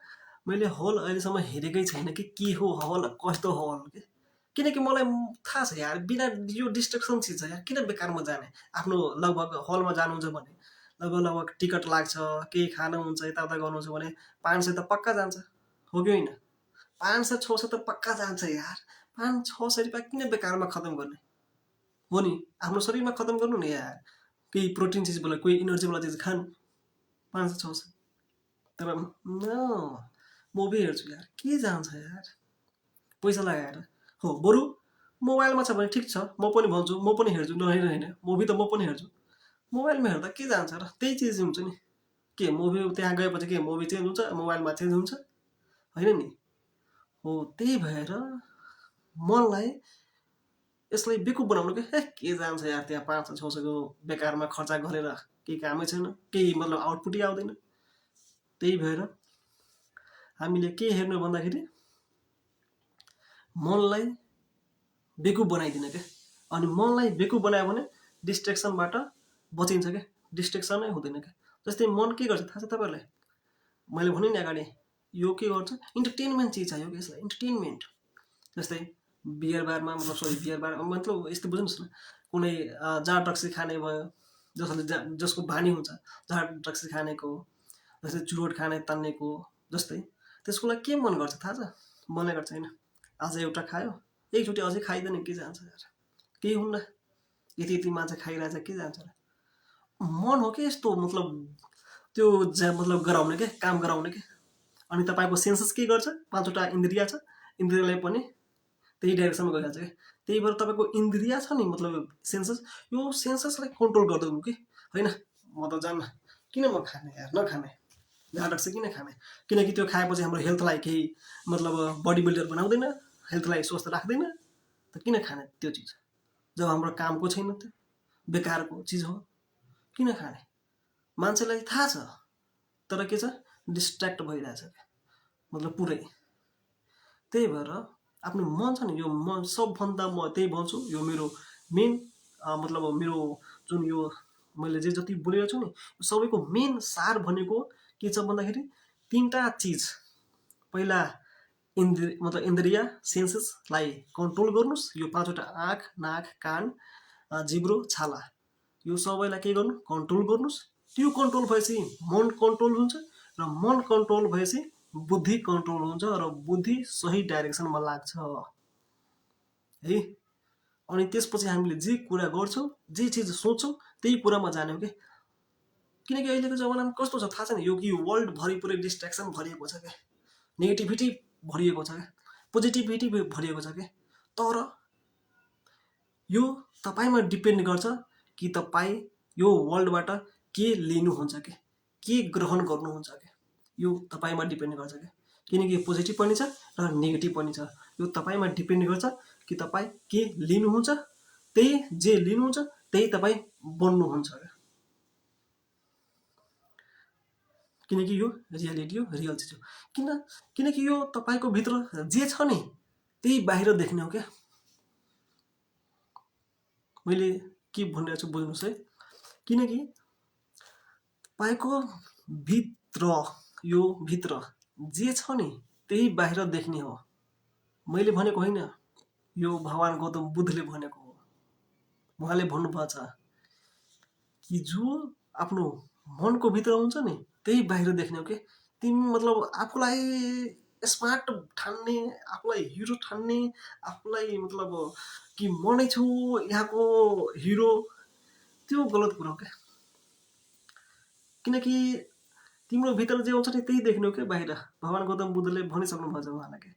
मैले हल अहिलेसम्म हेरेकै छैन कि के हो हल, कस्तो हल के। किनकि मलाई थाहा छ यार, बिना यो डिस्ट्र्याक्सन चिज छ यार, किन बेकारमा जाने। आफ्नो लगभग हलमा जानुहुन्छ भने लगभग टिकट लाग्छ, केही खानु हुन्छ, यताउता गर्नुहुन्छ भने 500 त पक्का जान्छ, हो कि होइन। 500-600 त पक्का जान्छ यार। 500-600 रुपियाँ किन बेकारमा खतम गर्ने, हो नि। आफ्नो शरीरमा खतम गर्नु नि यार, केही प्रोटिन चिजवाला, कोही इनर्जीवाला चिज खानु, 500-600। तर मुभी हेर्छु यार, के जान्छ यार पैसा लगाएर। हो बरु मोबाइलमा छ भने ठिक छ, म पनि भन्छु, म पनि हेर्छु, नहेर्नु होइन, मुभी त म पनि हेर्छु। मोबाइलमा हेर्दा के जान्छ र, त्यही चिज हुन्छ नि। के मुभी त्यहाँ गएपछि के मुभी चेन्ज हुन्छ, मोबाइलमा चेन्ज हुन्छ, होइन नि। हो त्यही भएर मनलाई यसलाई बेकुब बनाउनु के जान्छ यार, त्यहाँ 500-600 बेकारमा खर्चा गरेर केही कामै छैन, केही मतलब आउटपुटै आउँदैन। त्यही भएर हामीले के हेर्नु भन्दाखेरि मनलाई बेकुब बनाइदिने क्या। अनि मनलाई बेकुब बनायो भने डिस्ट्र्याक्सनबाट बचिन्छ क्या, डिस्ट्र्याक्सनै हुँदैन क्या। जस्तै मन के गर्छ थाहा छ तपाईँहरूलाई, मैले भने नि अगाडि, यो के गर्छ, इन्टरटेनमेन्ट चिज चाहियो कि यसलाई, इन्टरटेनमेन्ट। जस्तै बियर बारमा, मतलब सरी बियर बार मतलब यस्तो बुझ्नुहोस् न, कुनै जाँड रक्सी खाने भयो, जसको बानी हुन्छ जाँड रक्सी खानेको, जस्तै चुरोट खाने तान्नेको, जस्तै त्यसको लागि के मन गर्छ थाहा छ, मनले गर्छ होइन। आज एउटा खायो, एकचोटि अझै खाइँदैन, के जान्छ यार, केही हुन्न, यति मान्छे खाइरहेछ, के जान्छ र। मन हो कि यस्तो, मतलब त्यो मतलब गराउने के, काम गराउने के। अनि तपाईँको सेन्सेस के गर्छ, 5वटा इन्द्रिय छ, इन्द्रियलाई पनि त्यही डाइरेक्सनमा गइहाल्छ क्या। त्यही भएर तपाईँको इन्द्रिय छ नि, मतलब सेन्सेस, यो सेन्सेसलाई कन्ट्रोल गरिदिनु कि होइन। म त जान्न, किन म खाने यार, नखाने, जाँड रक्सी किन खाने। किनकि त्यो खाएपछि हाम्रो हेल्थलाई केही मतलब बडी बिल्डर बनाउँदैन, हेल्थलाई स्वस्थ राख्दैन, त किन खाने त्यो चिज, जब हाम्रो कामको छैन, त्यो बेकारको चिज हो, किन खाने। मान्छेलाई थाहा छ, तर के छ, डिस्ट्र्याक्ट भइरहेछ क्या, मतलब पुरै। त्यही भएर आफ्नो मन छ नि, यो मन सबभन्दा, म त्यही भन्छु, यो मेरो मेन मतलब मेरो जुन यो मैले जति बोलेको छु नि, सबैको मेन सार भनेको के छ भन्दाखेरि 3टा चिज। पहिला मतलब इन्द्रिय सेन्सेसलाई कन्ट्रोल गर्नुहोस्, यो 5वटा आँख, नाक, कान, जिब्रो, छाला, यो सबैलाई के गर्नु, कन्ट्रोल गर्नुहोस्। त्यो कन्ट्रोल भएपछि मन कन्ट्रोल हुन्छ, र मन कन्ट्रोल भएपछि बुद्धि कन्ट्रोल हुन्छ, र बुद्धि सही डाइरेक्सनमा लाग्छ। है। अनि त्यसपछि हामीले जे कुरा गर्छौँ, जे चिज सोच्छौँ, त्यही कुरामा जान्यौँ के। किनकि अहिलेको जमानामा कस्तो छ थाहा छ नि, यो कि वर्ल्डभरि पुरै डिस्ट्र्याक्सन भरिएको छ क्या, नेगेटिभिटी भरिएको छ क्या, पोजिटिभिटी भरिएको छ क्या। तर यो तपाईँमा डिपेन्ड गर्छ कि तपाईँ यो वर्ल्डबाट के लिनुहुन्छ के ग्रहण गर्नुहुन्छ क्या। यो तपाईँमा डिपेन्ड गर्छ क्या, किनकि पोजिटिभ पनि छ र नेगेटिभ पनि छ। यो तपाईँमा डिपेन्ड गर्छ कि तपाईँ के लिनुहुन्छ, त्यही जे लिनुहुन्छ त्यही तपाईँ बन्नुहुन्छ क्या। किनकि यो रियालिटी हो, रियल चिज हो। किनकि यो तपाईँको भित्र जे छ नि त्यही बाहिर देख्ने हो क्या। मैले के भनिरहेको छु बुझ्नुहोस् है। किनकि तपाईँको भित्र यो भित्र जे छ नि त्यही बाहिर देख्ने हो। मैले भनेको होइन, यो भगवान गौतम बुद्धले भनेको हो। उहाँले भन्नुभएको छ कि जो आफ्नो मनको भित्र हुन्छ नि त्यही बाहिर देख्ने हो कि। तिमी मतलब आफूलाई स्मार्ट ठान्ने, आफूलाई हिरो ठान्ने, आफूलाई मतलब कि म नै छु यहाँको हिरो, त्यो गलत कुरा हो क्या। किनकि तिम्रो भित्र जे हुन्छ नि त्यही देख्ने हो क्या बाहिर। भगवान गौतम बुद्धले भनिसक्नु भएको छ उहाँलाई के।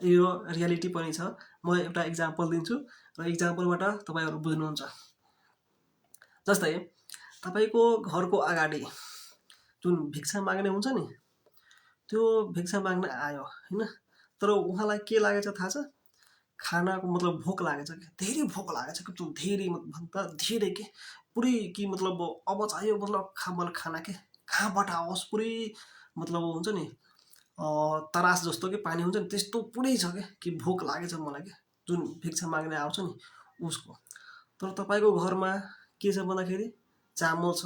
यो रियालिटी पनि छ। म एउटा इक्जाम्पल दिन्छु र इक्जाम्पलबाट तपाईँहरू बुझ्नुहुन्छ। जस्तै तपाईँको घरको अगाडि जुन भिक्षा माग्ने हुन्छ नि, त्यो भिक्षा माग्न आयो होइन, तर उहाँलाई के लागेछ थाहा छ, खानाको मतलब भोक लागेछ कि, धेरै भोक लागेछ कि, त्यो धेरै भन्दा धेरै के पुरै कि मतलब अब चाहियो मतलब मलाई खाना के कहाँबाट आओस्, पुरै मतलब हुन्छ नि तरास जस्तो कि पानी हुन्छ नि त्यस्तो पुरै छ क्या, कि भोक लागेछ मलाई के, जुन भिक्षा माग्ने आउँछ नि उसको। तर तपाईँको घरमा के छ भन्दाखेरि चामल छ,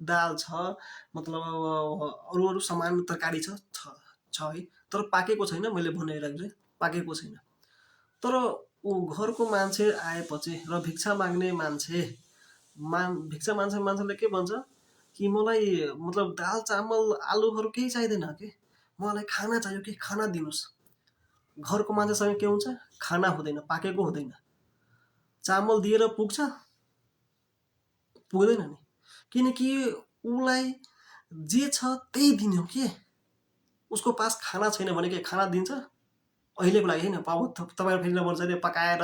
दाल छ, मतलब अरू अरू सामान तरकारी छ है, तर पाकेको छैन। मैले भनिरहेको चाहिँ पाकेको छैन। तर ऊ घरको मान्छे आएपछि र भिक्षा माग्ने भिक्षा मान्छेले के भन्छ कि मलाई मतलब दाल चामल आलुहरू केही चाहिँदैन कि, मलाई खाना चाहियो कि खाना दिनुहोस्। घरको मान्छेसँग के हुन्छ, खाना हुँदैन, पाकेको हुँदैन। चामल दिएर पुग्दैन नि, किनकि उसलाई जे छ त्यही दिने हो कि। उसको पास खाना छैन भने के खाना दिन्छ अहिलेको लागि होइन, तपाईँहरू फेरि नभन्छ त्यो पकाएर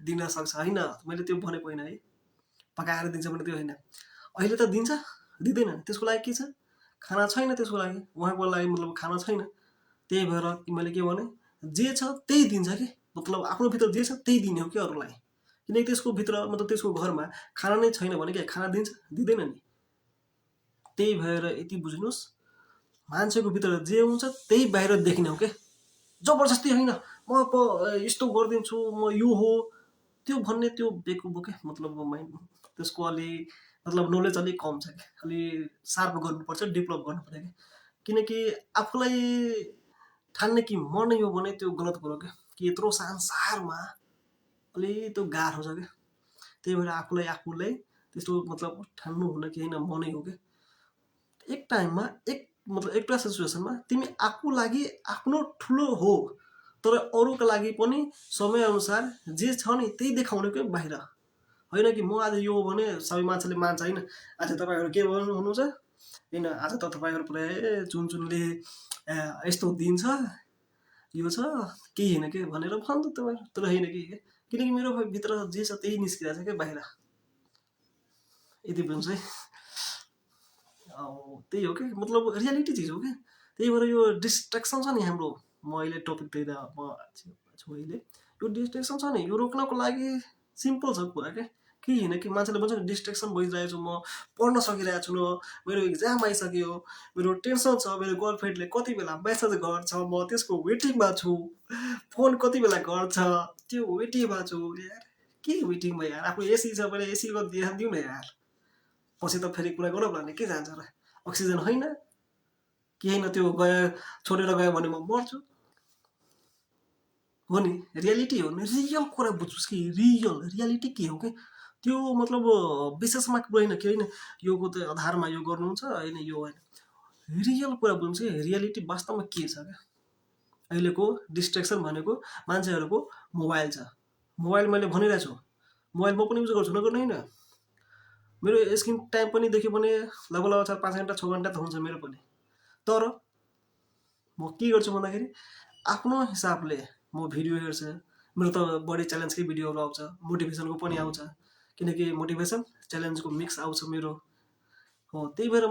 दिन सक्छ होइन, मैले त्यो भनेको होइन है। पकाएर दिन्छ भने त्यो होइन, अहिले त दिन्छ दिँदैन, त्यसको लागि के छ, खाना छैन त्यसको लागि, उहाँको लागि मतलब खाना छैन। त्यही भएर मैले के भने जे छ त्यही दिन्छ कि, मतलब आफ्नो भित्र जे छ त्यही दिने हो कि अरूलाई। किनकि त्यसको भित्र मतलब त्यसको घरमा खाना नै छैन भने के खाना दिन्छ दिँदैन नि। त्यही भएर यति बुझ्नुहोस्, मान्छेको भित्र जे हुन्छ त्यही बाहिर देख्ने हो क्या। जबरजस्ती होइन म यस्तो गरिदिन्छु म यो हो त्यो भन्ने, त्यो बेकुब हो क्या। मतलब माइन्ड त्यसको अलि मतलब नलेज अलिक कम छ क्या, अलि सार्प गर्नुपर्छ, डेभलप गर्नुपर्छ क्या। किनकि आफूलाई ठान्ने कि म नै हो भने त्यो गलत कुरो क्या, कि यत्रो संसारमा अलि त्यो गाह्रो छ क्या। त्यही भएर आफूलाई त्यस्तो मतलब ठान्नु हुन कि होइन म नै हो क्या। एक टाइममा मतलब एउटा सिचुएसनमा तिमी आफू लागि आफ्नो ठुलो हो, तर अरूको लागि पनि समयअनुसार जे छ नि त्यही देखाउने क्या बाहिर। होइन कि म आज यो हो भने सबै मान्छेले मान्छ होइन। आज तपाईँहरू के भन्नुहुन्छ होइन, आज त तपाईँहरू पुरै चुनले यस्तो दिन्छ यो छ केही होइन कि भनेर भन्छ तपाईँहरू, तर होइन कि। किनकि मेरो भित्र जे छ त्यही निस्किरहेको छ क्या बाहिर। यति बुझ्नुहोस् है। त्यही हो कि मतलब रियालिटी चिज हो क्या। त्यही भएर यो डिस्ट्र्याक्सन छ नि हाम्रो, म अहिले टपिक दिँदा म छु अहिले, यो डिस्ट्र्याक्सन छ नि यो रोक्नको लागि सिम्पल छ कुरा क्या। केही होइन कि मान्छेले भन्छ नि डिस्ट्र्याक्सन भइरहेको छु, म पढ्न सकिरहेको छु, मेरो इक्जाम आइसक्यो, मेरो टेन्सन छ, मेरो गर्लफ्रेन्डले कति बेला मेसेज गर्छ, म त्यसको वेटिङमा छु, फोन कति बेला गर्छ त्यो वेटिङमा छु। यार के वेटिङमा यार, आफू एसी छ भने एसीको ध्यान दिउँ न यार। पछि त फेरि कुरा गरौँ भने के जान्छ र, अक्सिजन होइन कि होइन, त्यो गयो छोडेर गयो भने म मर्छु हो नि। रियालिटी हो नि, रियल कुरा बुझ्नुहोस् कि रियालिटी के हो कि, त्यो मतलब विशेषमा कुरा होइन कि होइन योको त आधारमा यो गर्नुहुन्छ होइन यो होइन, रियल कुरा बुझ्नुहोस् कि रियालिटी वास्तवमा के छ क्या। अहिलेको डिस्ट्र्याक्सन भनेको मान्छेहरूको मोबाइल छ। मोबाइल मैले भनिरहेको छु, मोबाइल म पनि युज गर्छु, नगर्नु होइन। मेरो स्क्रिन टाइम पनि देख्यो भने लगभग 4-5 घन्टा 6 घन्टा त हुन्छ मेरो पनि। तर म के गर्छु भन्दाखेरि आफ्नो हिसाबले म भिडियो हेर्छु। मेरो त बडी च्यालेन्जकै भिडियोहरू आउँछ, मोटिभेसनको पनि आउँछ, किनकि मोटिभेसन च्यालेन्जको मिक्स आउँछ मेरो। हो, त्यही भएर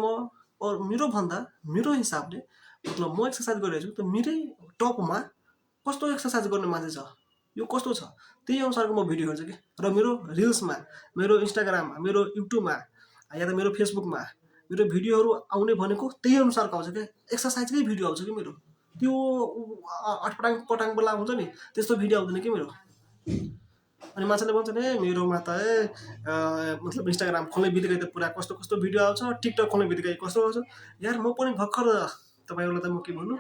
मेरो भन्दा मेरो हिसाबले मतलब म एक्सर्साइज गरिरहेको छु त मेरै टपमा कस्तो एक्सर्साइज गर्ने मान्छे छ, यो कस्तो छ, त्यही अनुसारको म भिडियो हेर्छु कि। र मेरो रिल्समा, मेरो इन्स्टाग्राममा, मेरो युट्युबमा या त मेरो फेसबुकमा मेरो भिडियोहरू आउने भनेको त्यही अनुसारको आउँछ क्या। एक्सर्साइजकै भिडियो आउँछ कि मेरो, त्यो अटपटाङ पटाङ बेला हुन्छ नि त्यस्तो भिडियो आउँदैन कि मेरो। अनि मान्छेले भन्छन् मेरोमा त मतलब इन्स्टाग्राम खोल्ने बित्तिकै त पुरा कस्तो कस्तो भिडियो आउँछ, टिकटक खोल्ने बित्तिकै कस्तो आउँछ। यार म पनि भर्खर तपाईँहरूलाई त म के भन्नु,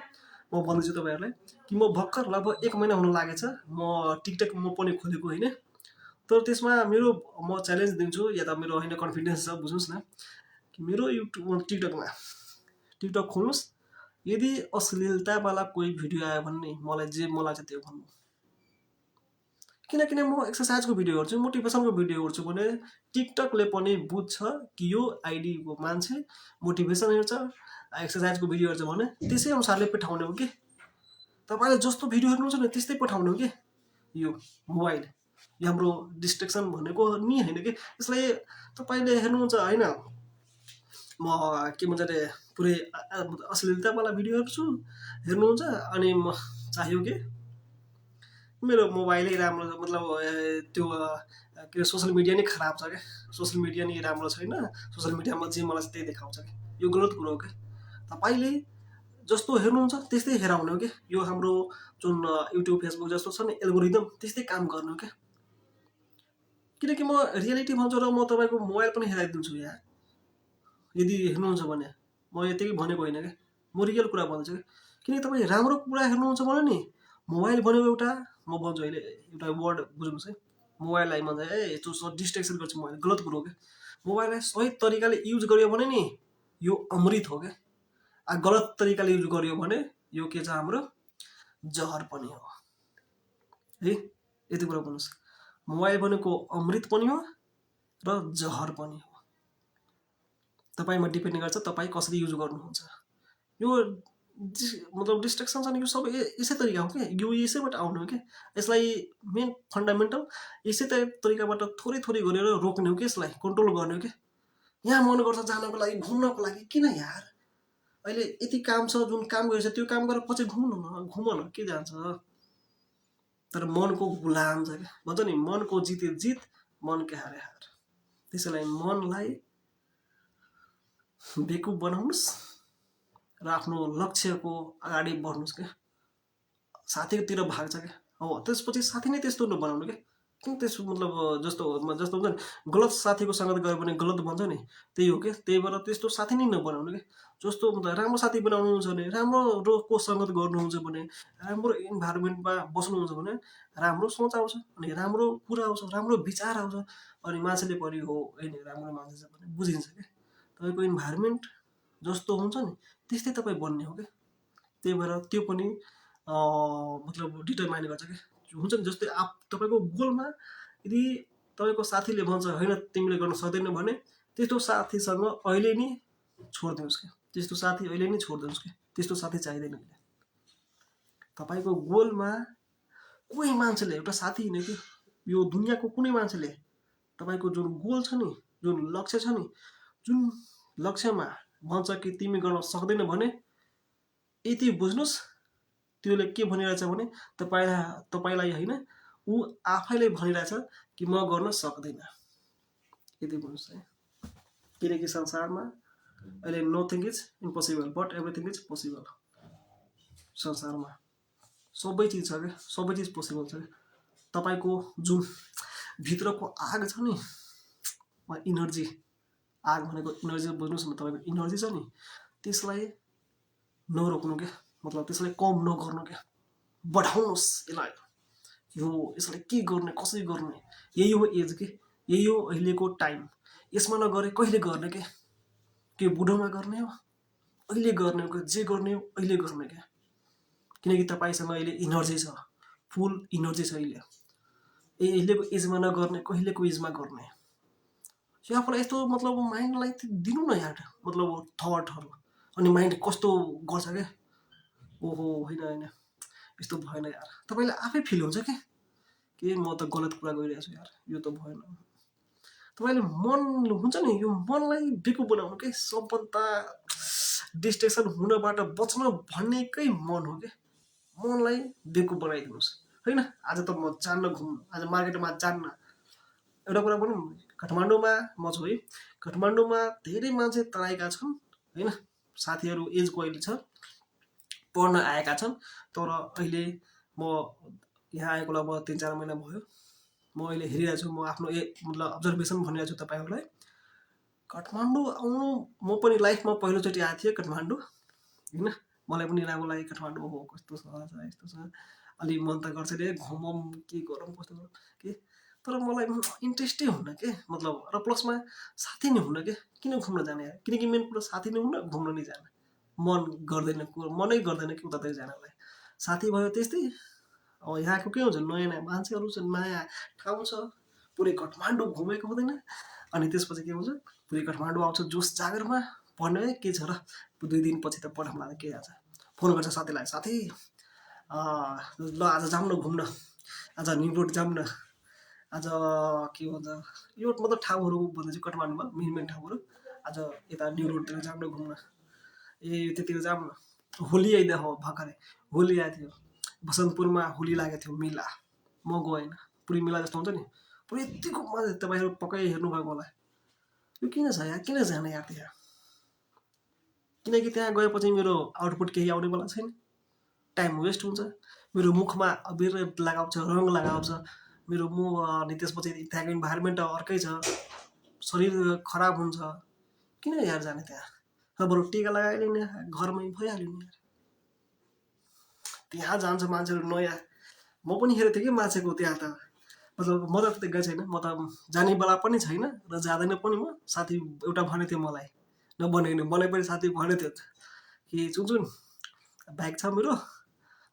म भन्दैछु तपाईँहरूलाई कि म भर्खर लगभग 1 महिना हुन लागेछ म टिकटक म पनि खोलेको होइन। तर त्यसमा मेरो म च्यालेन्ज दिन्छु या त मेरो होइन कन्फिडेन्स छ, बुझ्नुहोस् न कि मेरो युट्युब टिकटक खोल्नुहोस्, यदि अश्लीलतावाला कोही भिडियो आयो भने मलाई जे मन लाग्छ त्यो भन्नु। किनकिन म एक्सर्साइजको भिडियो गर्छु, मोटिभेसनको भिडियो गर्छु भने टिकटकले पनि बुझ्छ कि यो आइडीको मान्छे मोटिभेसन हेर्छ, एक्सर्साइजको भिडियो हेर्छ भने त्यसै अनुसारले पठाउने हो कि। तपाईँले जस्तो भिडियो हेर्नुहुन्छ नि त्यस्तै पठाउने हो कि। यो मोबाइल यो हाम्रो डिस्ट्र्याक्सन भनेको नि होइन कि। यसलाई तपाईँले हेर्नुहुन्छ होइन, म के भन्छ अरे पुरै अश्लीलतावाला भिडियो हेर्नुहुन्छ अनि म चाहियो कि मेरो मोबाइलै राम्रो छ, मतलब त्यो के सोसियल मिडिया नै खराब छ क्या। सोसियल मिडिया नै राम्रो छैन, सोसियल मिडियामा जे मलाई त्यही देखाउँछ कि। यो गलत कुरो हो क्या। तपाईँले जस्तो हेर्नुहुन्छ त्यस्तै हेराउने हो कि। यो हाम्रो जुन युट्युब फेसबुक जस्तो छ नि एल्गोरिदम त्यस्तै काम गर्ने हो क्या। किनकि म रियालिटी भन्छु र म तपाईँको मोबाइल पनि हेराइदिन्छु यहाँ, यदि हेर्नुहुन्छ भने। म यतिकै भनेको होइन क्या, म रियल कुरा भन्छु कि। किनकि तपाईँ राम्रो कुरा हेर्नुहुन्छ भने नि मोबाइल भनेको एउटा, म भन्छु अहिले एउटा वर्ड बुझ्नुहोस् है, मोबाइललाई भन्छ यस्तो डिस्ट्र्याक्सन गर्छ मोबाइल, गलत कुरो हो क्या। मोबाइललाई सही तरिकाले युज गर्यो भने नि यो अमृत हो क्या। गलत तरिकाले युज गर्यो भने यो के छ हाम्रो जहर पनि हो है। यति कुरा भन्नुहोस्, मोबाइल भनेको अमृत पनि हो र जहर पनि हो। तपाईँमा डिपेन्ड गर्छ तपाईँ कसरी युज गर्नुहुन्छ। यो मतलब डिस्ट्र्याक्सन छ नि यो सब यसै तरिका हो क्या, यो यसैबाट आउने हो क्या। यसलाई मेन फन्डामेन्टल यसै तरिकाबाट थोरै थोरै गरेर रोक्ने हो कि, यसलाई कन्ट्रोल गर्ने हो कि। यहाँ मन गर्छ जानको लागि, घुम्नको लागि, किन यार अहिले यति काम छ, जुन काम गरिन्छ त्यो काम गरेर पछि घुम न के जान्छ। तर मनको गुलाम छ क्या, भन्छ नि मनको जिते जित मनकै हारे हार। त्यसैलाई मनलाई बेकुफ बनाउनुहोस् र आफ्नो लक्ष्यको अगाडि बढ्नुहोस् क्या। साथीतिर भाग्छ क्या, अब त्यसपछि साथी नै त्यस्तो नबनाउनु क्या। किन त्यसो मतलब जस्तो हुन्छ नि गलत साथीको सङ्गत गऱ्यो भने गलत भन्छ नि, त्यही हो क्या। त्यही भएर त्यस्तो साथी नै नबनाउनु क्या। जस्तो मतलब राम्रो साथी बनाउनुहुन्छ भने, राम्रोको सङ्गत गर्नुहुन्छ भने, राम्रो इन्भाइरोमेन्टमा बस्नुहुन्छ भने राम्रो सोच आउँछ, अनि राम्रो कुरा आउँछ, राम्रो विचार आउँछ, अनि मान्छेले पनि हो होइन राम्रो मान्छे छ भने बुझिन्छ क्या। तपाईँको इन्भाइरोमेन्ट जस्तो हुन्छ नि त्यस्तै तपाईँ बन्ने हो क्या। त्यही भएर त्यो पनि मतलब डिटरमाइन गर्छ क्या। हुन्छ नि जस्तै तपाईँको गोलमा यदि तपाईँको साथीले भन्छ होइन तिमीले गर्न सक्दैनौ भने त्यस्तो साथीसँग अहिले नै छोडिदिनुहोस् क्या। त्यस्तो साथी अहिले नै छोडिदिनुहोस् क्या, त्यस्तो साथी चाहिँदैन क्या। तपाईँको गोलमा कोही मान्छेले, एउटा साथी होइन कि, यो दुनियाँको कुनै मान्छेले तपाईँको जुन गोल छ नि, जुन लक्ष्य छ नि, जुन लक्ष्यमा भन्छ कि तिमी गर्न सक्दैन भने यति बुझ्नुहोस् त्यसले के भनिरहेछ भने तपाईँलाई होइन ऊ आफैले भनिरहेछ कि म गर्न सक्दिनँ। यति बुझ्नुहोस् है। किनकि संसारमा अहिले nothing is impossible but everything is possible. संसारमा सबै चिज छ क्या, सबै चिज पोसिबल छ क्या। तपाईँको जुन भित्रको आग छ नि, इनर्जी, आग भनेको इनर्जी बुझ्नुहोस् न, तपाईँको इनर्जी छ नि त्यसलाई नरोक्नु क्या, मतलब त्यसलाई कम नगर्नु क्या, बढाउनुहोस् यसलाई। यसलाई के गर्ने, कसरी गर्ने, यही हो एज के, यही हो अहिलेको टाइम। यसमा नगरे कहिले गर्ने के बुढोमा गर्ने हो, अहिले गर्ने हो, जे गर्ने हो अहिले गर्ने क्या। किनकि तपाईँसँग अहिले इनर्जी छ, फुल इनर्जी छ अहिले। अहिलेको एजमा नगर्ने कहिलेको एजमा गर्ने। यो आफूलाई यस्तो मतलब माइन्डलाई दिनु न यार, मतलब थटहरू। अनि माइन्ड कस्तो गर्छ क्या, ओहो होइन होइन यस्तो भएन यार, तपाईँलाई आफै फिल हुन्छ क्या कि म त गलत कुरा गरिरहेको छु यार, यो त भएन। तपाईँले मन हुन्छ नि, यो मनलाई बेकुफ बनाउनु के सबभन्दा डिस्ट्रेक्सन हुनबाट बच्न भन्नेकै मन हो क्या। मनलाई बेकुफ बनाइदिनुहोस् होइन। आज त म जान्न घुम्नु, आज मार्केटमा जान्न। एउटा कुरा भनौँ, काठमाडौँमा म छु है, काठमाडौँमा धेरै मान्छे तराईका छन् होइन, साथीहरू एजको अहिले छ, पढ्न आएका छन्। तर अहिले म यहाँ आएको लगभग 3-4 महिना भयो। म अहिले हेरिरहेको छु, म आफ्नो मतलब अब्जर्भेसन भनिरहेको छु तपाईँहरूलाई। काठमाडौँ आउनु, म पनि लाइफमा पहिलोचोटि आएको थिएँ काठमाडौँ होइन। मलाई पनि राम्रो लाग्यो काठमाडौँ, हो कस्तो छ यस्तो छ, अलि मन त गर्छ रे घुमौँ के गरौँ कस्तो गरौँ के। तर मलाई इन्ट्रेस्टै हुन्न के, मतलब र प्लसमा साथी नै हुन्न के। किन घुम्न जाने यार, किनकि मेन कुरा साथी नै हुन्न, घुम्न नै जाने मन गर्दैन, मनै गर्दैन कि उतातिर जानलाई। साथी भयो त्यस्तै। अब यहाँको के हुन्छ, नयाँ नयाँ मान्छेहरू छ, नयाँ ठाउँ छ, पुरै काठमाडौँ घुमेको हुँदैन। अनि त्यसपछि के हुन्छ, पुरै काठमाडौँ आउँछ जोस जागरमा, भन्ने के छ र 2 दिनपछि त पठाउँला के जान्छ, फोन गर्छ साथीलाई, साथी ल आज जाऊँ न घुम्न, आज न्यु रोड जाऊँ न, आज के भन्छ यो मतलब ठाउँहरू भन्दैछु काठमाडौँमा मेन ठाउँहरू। आज यता न्यु रोडतिर जाऊँ न घुम्न, ए त्यतिर जाऊँ न। होली आइदियो हो, भर्खरै होली आएको थियो, बसन्तपुरमा होली लागेको थियो मेला, म गएन। पुरै मेला जस्तो हुन्छ नि, पुरै यतिको मजा, तपाईँहरू पक्कै हेर्नुभएको होला। यो किन छ यार, किन जाने यार त्यहाँ, किनकि त्यहाँ गएपछि मेरो आउटपुट केही आउनेवाला छैन, टाइम वेस्ट हुन्छ। मेरो मुखमा अबिर लगाउँछ, रङ लगाउँछ मेरो मुख, अनि त्यसपछि त्यहाँको इन्भाइरोमेन्ट अर्कै छ, शरीर खराब हुन्छ। किन यार जाने त्यहाँ, बरु टिका लगाइलिने घरमै भइहाल्यो नि यार। त्यहाँ जान्छ मान्छेहरू नयाँ, म पनि हेरेको थिएँ कि मान्छेको त्यहाँ त, मतलब म त गएको छैन, म त जाने बेला पनि छैन र जाँदैन पनि। म साथी एउटा भनेको थियो मलाई, नबनाइनु, मलाई पनि साथी भनेको थियो कि चुन्छुन बाइक छ मेरो,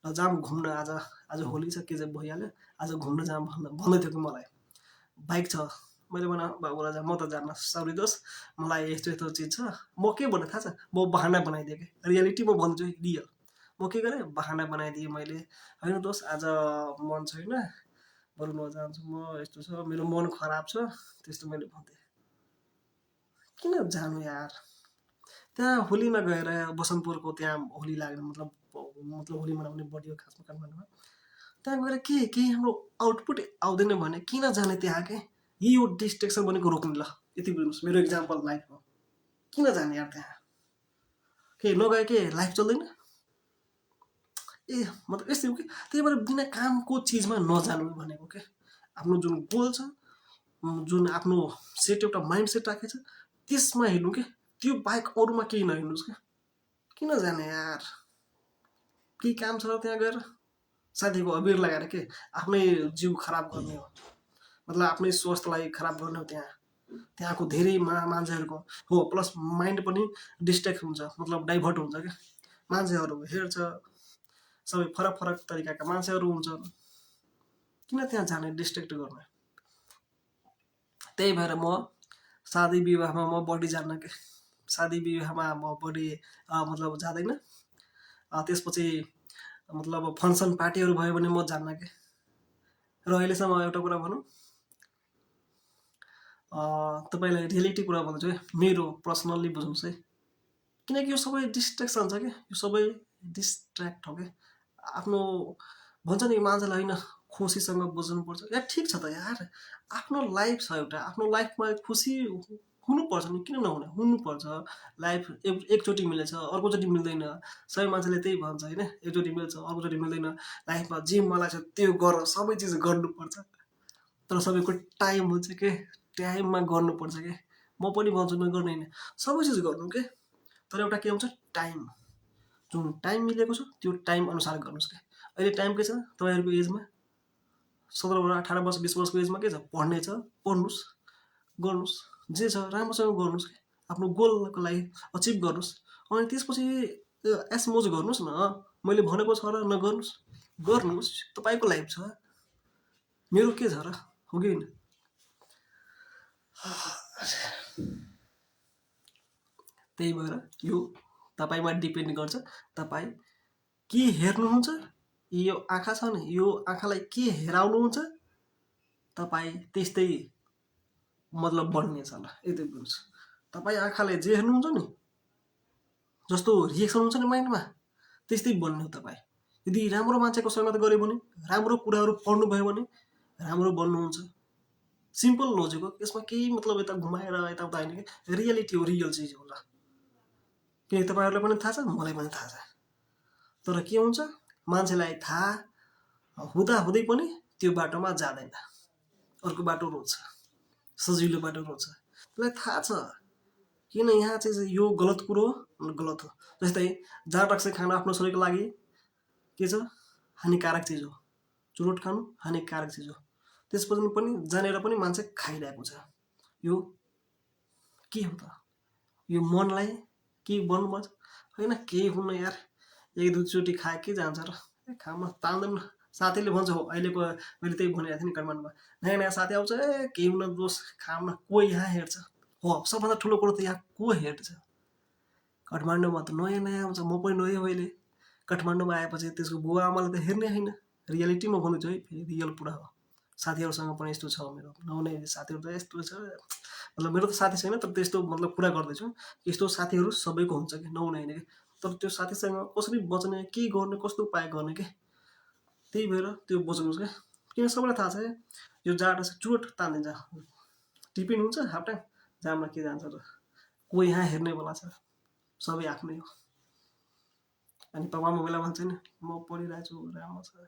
ल जाऊँ घुम्न, आज आज होली छ के चाहिँ भइहाल्यो, आज घुम्न जाऊँ भन्दै थियो कि मलाई। बाइक छ, मैले भने बाबु राजा म त जान्न, सरी दोस्त, मलाई यस्तो यस्तो चिज छ। म के भने थाहा छ, म बहाना बनाइदिएँ कि रियालिटी म भन्छु रियल। म के गरेँ, बहाना बनाइदिएँ मैले, होइन दोस्त आज मन छैन, बरु नजान्छु म, यस्तो छ मेरो मन खराब छ, त्यस्तो मैले भन्थेँ। किन जानु यार त्यहाँ होलीमा गएर, बसन्तपुरको त्यहाँ होली लाग्ने मतलब होली मनाउने बढी हो खासमा काठमाडौँमा। त्यहाँ गएर केही हाम्रो आउटपुट आउँदैन भने किन जाने त्यहाँ के, यो डिस्ट्रेक्सन भनेको रोक्ने। ल यति बुझ्नुहोस्, मेरो इक्जाम्पल लाइफमा किन जाने यार त्यहाँ, के नगए के लाइफ चल्दैन ए, मतलब यस्तै हो कि। त्यही भएर बिना कामको चिजमा नजानु भनेको के। आफ्नो जुन गोल छ, जुन आफ्नो सेट, एउटा माइन्ड सेट राखेको छ, त्यसमा हेर्नु के, त्यो बाहेक अरूमा केही नहेर्नुहोस् क्या। किन जाने यार, केही काम छ र त्यहाँ गएर साथीको अबिर लगाएर के आफ्नै जिउ खराब गर्ने हो, मतलब आफ्नै स्वास्थ्यलाई खराब गर्ने हो। त्यहाँको धेरै मान्छेहरूको हो, प्लस माइन्ड पनि डिस्ट्र्याक्ट हुन्छ, मतलब डाइभर्ट हुन्छ क्या। मान्छेहरू हेर्छ, सबै फरक फरक तरिकाका मान्छेहरू हुन्छन्, किन त्यहाँ जाने डिस्ट्र्याक्ट गर्ने। त्यही भएर म शादी विवाहमा म बढी जान्न के, शादी विवाहमा म बढी मतलब जाँदैन। त्यसपछि मतलब फङ्सन पार्टीहरू भयो भने म जान्न के। र अहिलेसम्म एउटा कुरा भनौँ, तपाईँलाई रियालिटी कुरा भन्छु है, मेरो पर्सनल्ली बुझ्नुहोस् है, किनकि यो सबै डिस्ट्र्याक्सन छ क्या, यो सबै डिस्ट्र्याक्ट हो क्या। आफ्नो भन्छ नि मान्छेलाई होइन, खुसीसँग बुझ्नुपर्छ यार, ठिक छ त यार, आफ्नो लाइफ छ एउटा, आफ्नो लाइफमा खुसी हुनुपर्छ नि, किन नहुने, हुनुपर्छ। लाइफ एकचोटि मिलेछ, अर्कोचोटि मिल्दैन, सबै मान्छेले त्यही भन्छ होइन, एकचोटि मिल्छ अर्कोचोटि मिल्दैन। लाइफमा जे मलाई छ त्यो गर, सबै चिज गर्नुपर्छ, तर सबैको टाइम हुन्छ के, टाइममा गर्नुपर्छ के। म पनि भन्छु नगर्ने होइन, सबै चिज गर्नु के, तर एउटा के हुन्छ टाइम, जुन टाइम मिलेको छ त्यो टाइम अनुसार गर्नुहोस् क्या। अहिले टाइम के छ तपाईँहरूको एजमा, 17 वर्ष 18 वर्ष 20 वर्षको एजमा के छ, पढ्ने छ, पढ्नुहोस्, गर्नुहोस्, जे छ राम्रोसँग गर्नुहोस् क्या, आफ्नो गोलको लागि अचिभ गर्नुहोस्। अनि त्यसपछि एस मोज गर्नुहोस् न, मैले भनेको छ र नगर्नुहोस्, गर्नुहोस्, तपाईँको लाइफ छ, मेरो के छ र, हो कि होइन? त्यही भएर यो तपाईँमा डिपेन्ड गर्छ, तपाईँ के हेर्नुहुन्छ। यो आँखा छ नि, यो आँखालाई के हेराउनुहुन्छ, तपाईँ त्यस्तै मतलब बन्नेछ ल, यति बुझ्छ। तपाईँ आँखाले जे हेर्नुहुन्छ नि, जस्तो रिएक्सन हुन्छ नि माइन्डमा, त्यस्तै बन्ने हो तपाईँ। यदि राम्रो मान्छेको संगत गऱ्यो भने, राम्रो कुराहरू पढ्नुभयो भने राम्रो बन्नुहुन्छ। सिम्पल लोजिक हो, यसमा केही मतलब यता घुमाएर यताउता होइन कि, रियालिटी हो, रियल चिज हो ल। किनकि तपाईँहरूलाई पनि थाहा छ, मलाई पनि थाहा छ। तर के हुन्छ, मान्छेलाई थाहा हुँदाहुँदै पनि त्यो बाटोमा जाँदैन, अर्को बाटो रोज्छ, सजिलो बाटो रोज्छ। त्यसलाई थाहा छ किन यहाँ चाहिँ यो गलत कुरो हो, गलत हो। जस्तै जाँड रक्सी खानु आफ्नो शरीरको लागि के छ, हानिकारक चिज हो। चुरोट खानु हानिकारक चिज हो। त्यसपछि पनि जानेर पनि मान्छे खाइरहेको छ। यो के हो त? यो मनलाई के बन्नुपर्छ होइन, केही हुन्न यार, एक दुईचोटि खाए के जान्छ र, खामा तान्दैन न। साथीले भन्छ, हो अहिलेको मैले त्यही भनिरहेको थिएँ नि, काठमाडौँमा नयाँ नयाँ साथी आउँछ, केही हुन दोष खाम न, को यहाँ हेर्छ। हो सबभन्दा ठुलो कुरो त यहाँ को हेर्छ? काठमाडौँमा त नयाँ नयाँ आउँछ, म पनि नयाँ हो अहिले। काठमाडौँमा आएपछि त्यसको बुवा आमाले त हेर्ने होइन। रियालिटीमा भन्दैछु है, फेरि रियल कुरा हो। साथीहरूसँग पनि यस्तो छ, मेरो नहुने साथीहरू त यस्तो छ, मतलब मेरो त साथी छैन, तर त्यस्तो मतलब कुरा गर्दैछु। यस्तो साथीहरू सबैको हुन्छ कि, नहुने होइन कि। तर त्यो साथीसँग कसरी बच्ने, के गर्ने, कस्तो उपाय गर्ने के, त्यही भएर त्यो बुझ्नुहोस् क्या। किन सबैलाई थाहा छ यो जाडो चुरोट तानिन्छ, टिफिन हुन्छ हाफ टाइम, जाममा के जान्छ र, को यहाँ हेर्नेवाला छ, सबै आफ्नै हो। अनि पापामा बेला भन्छ नि, म पढिरहेको छु, राम्रो छ,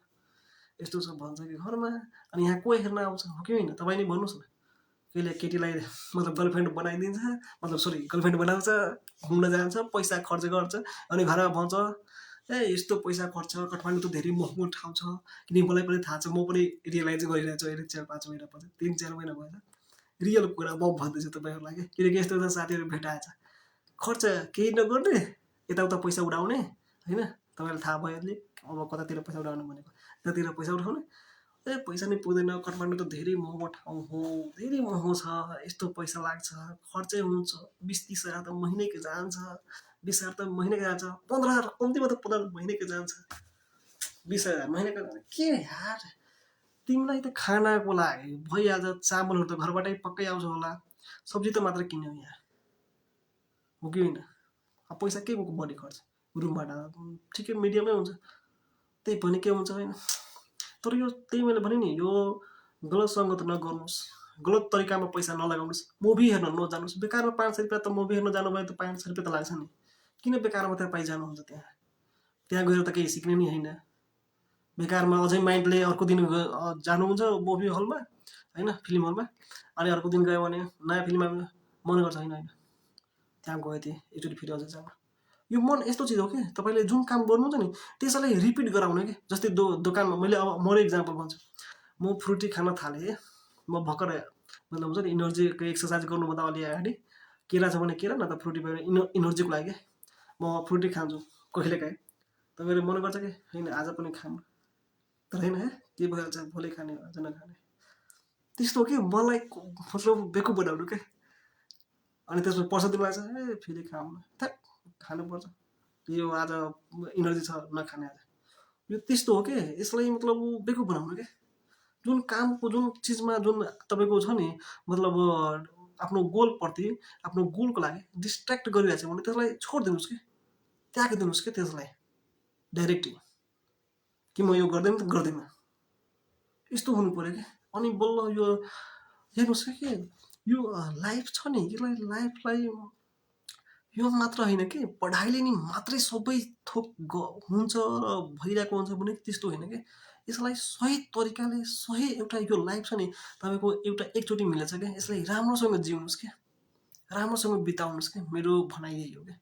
यस्तो छ भन्छ कि घरमा, अनि यहाँ को हेर्न आउँछ, हो कि होइन? तपाईँ नै भन्नुहोस् न। कहिले केटीलाई मतलब गर्लफ्रेन्ड बनाइदिन्छ, मतलब सरी गर्लफ्रेन्ड बनाउँछ, घुम्न जान्छ, पैसा खर्च गर्छ, अनि घरमा भन्छ यस्तो पैसा खर्च, काठमाडौँ त धेरै महँगो ठाउँ छ। किनकि मलाई पनि थाहा छ, म पनि रियलाइज गरिरहेको छु अहिले 4-5 महिना पछि, 3-4 महिना भएछ। रियल कुरा म भन्दैछु तपाईँहरूलाई कि, किनकि यस्तो यस्तो साथीहरू भेटाएछ, खर्च केही नगर्ने, यताउता पैसा उडाउने होइन। तपाईँलाई थाहा भयो अहिले अब कतातिर पैसा उडाउनु भनेको, त्यतातिर पैसा उठाउने, पैसा नै पुग्दैन, काठमाडौँ त धेरै महँगो ठाउँ हो, धेरै महँगो छ, यस्तो पैसा लाग्छ, खर्चै हुन्छ, 20-30 हजार त महिनैको जान्छ, 20 हजार त महिनैको जान्छ, 15 हजार कम्तीमा त 15 महिनैको जान्छ, 20 हजार महिनाको के यार। तिमीलाई त खानाको लागि भइहाल्छ, चामलहरू त घरबाटै पक्कै आउँछ होला, सब्जी त मात्र किन्यौ यहाँ, हो कि होइन? अब पैसा के बढी खर्च, रुमबाट ठिकै मिडियमै हुन्छ, त्यही पनि के हुन्छ होइन। तर यो त्यही मैले भने नि, यो गलत सङ्गत नगर्नुहोस्, गलत तरिकामा पैसा नलगाउनुहोस्, मुभी हेर्न नजानुहोस्। बेकारमा 500 रुपियाँ त मुभी हेर्न जानुभयो त 500 रुपियाँ त लाग्छ नि, किन बेकारमा त्यहाँ पाइजानुहुन्छ? त्यहाँ गएर त केही सिक्ने नि होइन। बेकारमा अझै माइन्डले अर्को दिन जानुहुन्छ मुभी हलमा होइन, फिल्म हलमा, अनि अर्को दिन गयो भने नयाँ फिल्ममा मन गर्छ, होइन होइन त्यहाँ गयो थिएँ एकचोटि फेरि अझै जानु। यो मन यस्तो चिज हो कि, तपाईँले जुन काम गर्नुहुन्छ नि त्यसैलाई रिपिट गराउने कि। जस्तै दोकानमा मैले अब म इक्जाम्पल भन्छु, म फ्रुटी खान थालेँ, म भर्खर मतलब हुन्छ नि इनर्जीको एक्सर्साइज गर्नुभन्दा अलि अगाडि, केरा छ भने केरा, न त फ्रुटी भयो भने इनर्जीको लागि म फ्रुटी खान्छु कहिलेकाहीँ। तपाईँले मन गर्छ कि होइन आज पनि खानु, तर होइन के भइहाल्छ, भोलि खाने आज नखाने, त्यस्तो हो कि मलाई मतलब बेकु बनाउनु क्या। अनि त्यसमा पर्छ दिमाग छ, फेरि खाऊँ थ्याक खानुपर्छ, यो आज इनर्जी छ नखाने आज, यो त्यस्तो हो कि। यसलाई मतलब बेकु बनाउनु क्या। जुन कामको जुन चिजमा जुन तपाईँको छ नि मतलब आफ्नो गोलप्रति, आफ्नो गोलको लागि डिस्ट्र्याक्ट गरिरहेको छ भने त्यसलाई छोडिदिनुहोस् कि, त्यागिदिनुहोस् कि त्यसलाई डाइरेक्टली, कि म यो गर्दैन त गर्दिनँ, यस्तो हुनु पऱ्यो कि। अनि बल्ल यो हेर्नुहोस् कि यो लाइफ छ नि, यसलाई लाइफलाई यो मात्र होइन कि पढाइले नि मात्रै सबै थोक हुन्छ र भइरहेको हुन्छ भने त्यस्तो होइन कि। यसलाई सही तरिकाले सही एउटा यो लाइफ छ नि तपाईँको एउटा एकचोटि मिलेछ क्या, यसलाई राम्रोसँग जिउनुहोस् क्या, राम्रोसँग बिताउनुहोस् क्या। मेरो भनाइ यही हो क्या।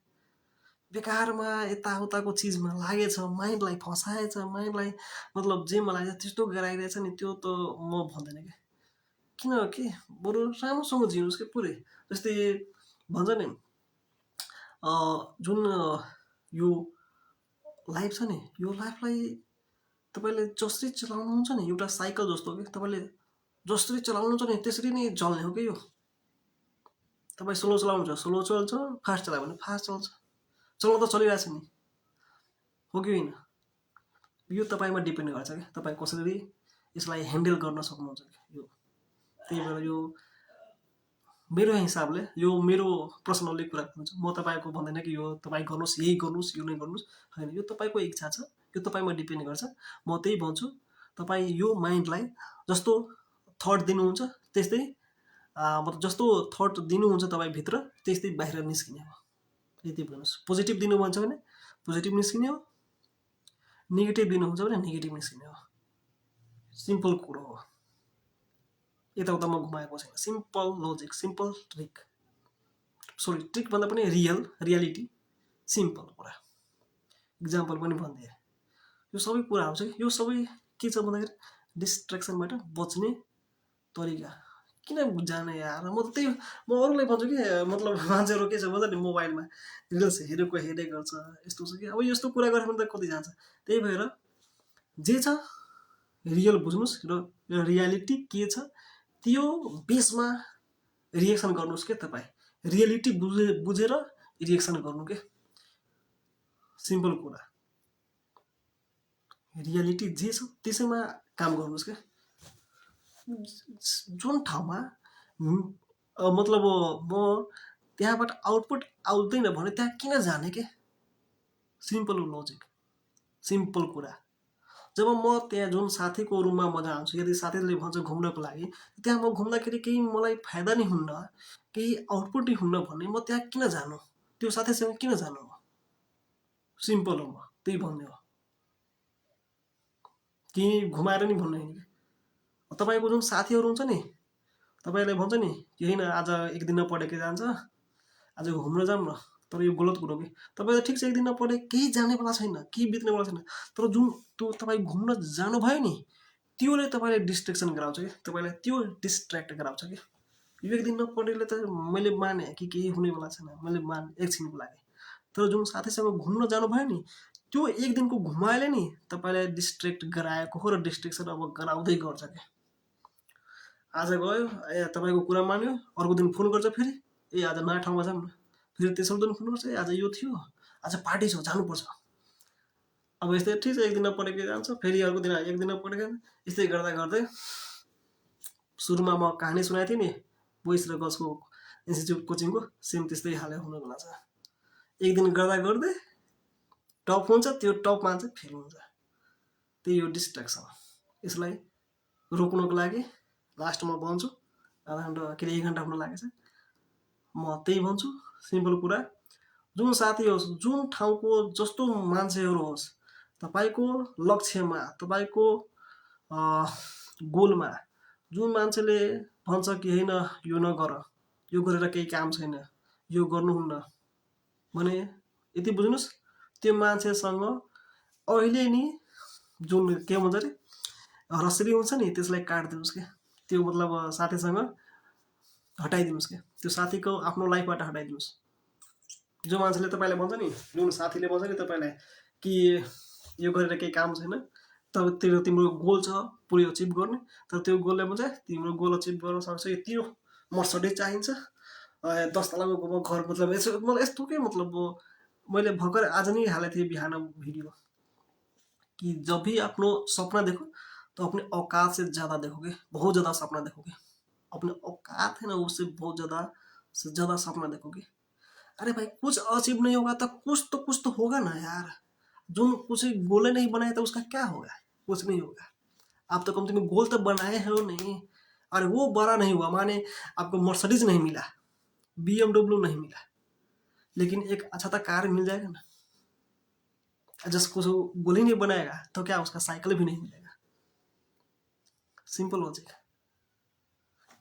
बेकारमा यताउताको चिजमा लागेछ, माइन्डलाई फसाएछ, माइन्डलाई मतलब जेमा लागेछ त्यस्तो गराइरहेछ नि, त्यो त म भन्दैन क्या। किनकि बरु राम्रोसँग जिउनुहोस् क्या पुरै। जस्तै भन्छ नि जुन यो लाइफ छ नि, यो लाइफलाई तपाईँले जसरी चलाउनुहुन्छ नि, एउटा साइकल जस्तो कि तपाईँले जसरी चलाउनुहुन्छ नि त्यसरी नै चल्ने हो कि यो। तपाईँ स्लो चलाउनुहुन्छ स्लो चल्छ, फास्ट चलायो भने फास्ट चल्छ, चलाउन त चलिरहेछ नि, हो कि होइन? यो तपाईँमा डिपेन्ड गर्छ क्या, तपाईँ कसरी यसलाई ह्यान्डल गर्न सक्नुहुन्छ यो। त्यही भएर यो मेरो हिसाबले यो मेरो पर्सनल्ली कुरा हुन्छ, म तपाईँको भन्दैन कि यो तपाईँ गर्नुहोस्, यही गर्नुहोस्, यो नै गर्नुहोस्, होइन। यो तपाईँको इच्छा छ, यो तपाईँमा डिपेन्ड गर्छ। म त्यही भन्छु, तपाईँ यो माइन्डलाई जस्तो थट दिनुहुन्छ त्यस्तै मतलब जस्तो थट दिनुहुन्छ तपाईँभित्र त्यस्तै बाहिर निस्किने हो। यति भन्नुहोस्, पोजिटिभ दिनुहुन्छ भने पोजिटिभ निस्किने हो, नेगेटिभ दिनुहुन्छ भने नेगेटिभ निस्किने हो। सिम्पल कुरो हो, यताउता म घुमाएको छैन, simple logic, simple trick, sorry trick भन्दा पनि रियालिटी, सिम्पल कुरा, इक्जाम्पल पनि भनिदिएँ। यो सबै कुराहरू चाहिँ यो सबै के छ भन्दाखेरि डिस्ट्र्याक्सनबाट बच्ने तरिका। किन जाने यार, म त त्यही म अरूलाई भन्छु कि मतलब मान्छेहरू के छ भन्छ नि, मोबाइलमा रिल्स हेरेकै गर्छ, यस्तो छ कि अब यस्तो कुरा गर्यो भने त कति जान्छ। त्यही भएर जे छ रियल बुझ्नुहोस् र रियालिटी के छ त्यो बेसमा रिएक्सन गर्नुहोस् के तपाईँ। रियालिटी बुझेर रिएक्सन गर्नु के, सिम्पल कुरा। रियालिटी जे छ त्यसैमा काम गर्नुहोस् क्या। जुन ठाउँमा मतलब म त्यहाँबाट आउटपुट आउँदैन भने त्यहाँ किन जाने के, सिम्पल लोजिक, सिम्पल कुरा। जब म त्यहाँ जुन साथीको रुममा म जान्छु, यदि साथीले भन्छ घुम्नको लागि, त्यहाँ म घुम्दाखेरि केही मलाई फाइदा नै हुन्न, केही आउटपुट नै हुन्न भने म त्यहाँ किन जानु, त्यो साथीसँग किन जानु? म सिम्पल हो, म त्यही भन्ने हो, कि घुमाएर नि भन्ने होइन। तपाईँको जुन साथीहरू हुन्छ नि, तपाईँले भन्छ नि कि होइन आज एक दिन नपढेकै जान्छ, आज घुम्न जाऊँ न, तर यो गलत कुरो कि तपाईँ त ठिक छ एक दिन नपढे केही जानेवाला छैन, केही बित्नेवाला छैन, तर जुन त्यो तपाईँ घुम्न जानुभयो नि त्योले तपाईँलाई डिस्ट्र्याक्सन गराउँछ कि, तपाईँलाई त्यो डिस्ट्र्याक्ट गराउँछ कि। यो एक दिन नपढेले त मैले माने कि केही हुनेवाला छैन, मैले माने एकछिनको लागि, तर जुन साथीसँग घुम्न जानुभयो नि त्यो एक दिनको घुमाएले नि तपाईँलाई डिस्ट्र्याक्ट गराएको हो र डिस्ट्र्याक्सन अब गराउँदै गर्छ क्या। आज गयो तपाईँको कुरा मान्यो, अर्को दिन फोन गर्छ फेरि, आज नयाँ ठाउँमा जाऊँ न, फेरि तेस्रो दिन फोन गर्छ, आज यो थियो, आज पार्टी छ जानुपर्छ। अब यस्तै ठिक छ एक दिन नपढेकै जान्छ, फेरि अर्को दिन एक दिन नपढेकै, यस्तै गर्दा गर्दै सुरुमा म कहानी सुनाएको थिएँ नि बोइस र गर्ल्सको इन्स्टिच्युट कोचिङको, सेम त्यस्तै खाले हुनेवाला छ। एक दिन गर्दा गर्दै टप हुन्छ, त्यो टपमा चाहिँ फेल हुन्छ, त्यही हो डिस्ट्र्याक्सन। यसलाई रोक्नको लागि लास्टमा भन्छु, आधा घन्टा के अरे 1 घन्टा हुन लागेछ, म त्यही भन्छु सिम्पल कुरा। जुन साथी होस्, जुन ठाउँको जस्तो मान्छेहरू होस्, तपाईँको लक्ष्यमा, तपाईँको गोलमा जुन मान्छेले भन्छ कि होइन यो नगर, यो गरेर केही काम छैन, यो गर्नुहुन्न भने यति बुझ्नुहोस् त्यो मान्छेसँग अहिले नि जुन के भन्छ अरे रसरी हुन्छ नि त्यसलाई काटिदिनुहोस् क्या, त्यो मतलब साथीसँग हटाइदिनुहोस् क्या, त्यो साथीको आफ्नो लाइफबाट हटाइदिनुहोस्। जो मान्छेले तपाईँलाई भन्छ नि, जुन साथीले भन्छ नि तपाईँलाई कि यो गरेर केही काम छैन, तब तिम्रो गोल छ पुरै अचिभ गर्ने, तर त्यो गोलले भन्छ तिम्रो गोल अचिभ गर्न सक्छ त्यो मर्सिडिज चाहिन्छ, 10 तलाको घर, मतलब यसो मलाई यस्तो के मतलब मैले भर्खर आज नै हालेको थिएँ बिहान भिडियो कि जब भी अपनो सपना देखो तो अपने औकात से ज़्यादा देखोगे, बहुत ज़्यादा सपना देखोगे, अपने औकात है ना उससे बहुत ज़्यादा सपना देखोगे। अरे भाई कुछ अचीव नहीं होगा तो कुछ तो होगा ना यार, जो कुछ गोल नहीं बनाया तो उसका क्या होगा, कुछ नहीं होगा। आप तो कम से कम गोल तो बनाए हो नहीं, अरे वो बड़ा नहीं हुआ, माने आपको मर्सिडीज नहीं मिला, BMW नहीं मिला, लेकिन एक अच्छा सा कार मिल जाएगा ना, जिसको गोल ही नहीं बनाएगा तो क्या उसका साइकिल भी नहीं मिलेगा। सिम्पल लजिक,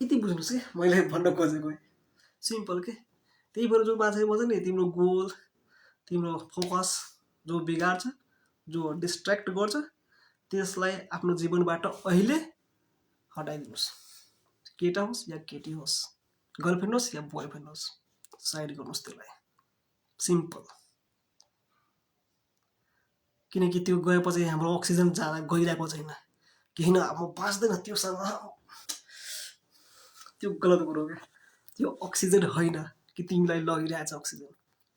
यति बुझ्नुहोस् कि मैले भन्न खोजेको सिम्पल के। त्यही भएर जो मान्छे भन्छ नि तिम्रो गोल, तिम्रो फोकस जो बिगार्छ, जो डिस्ट्र्याक्ट गर्छ, त्यसलाई आफ्नो जीवनबाट अहिले हटाइदिनुहोस्। केटा होस् या केटी होस्, गर्लफ्रेन्ड होस् या बोयफ्रेन्ड होस्, साइड गर्नुहोस् त्यसलाई, सिम्पल। किनकि त्यो गएपछि हाम्रो अक्सिजन जाँदा गइरहेको छैन, किन म बाँच्दैन त्योसँग। त्यो गलत कुरो क्या, त्यो अक्सिजन होइन कि तिमीलाई लगिरहेछ अक्सिजन,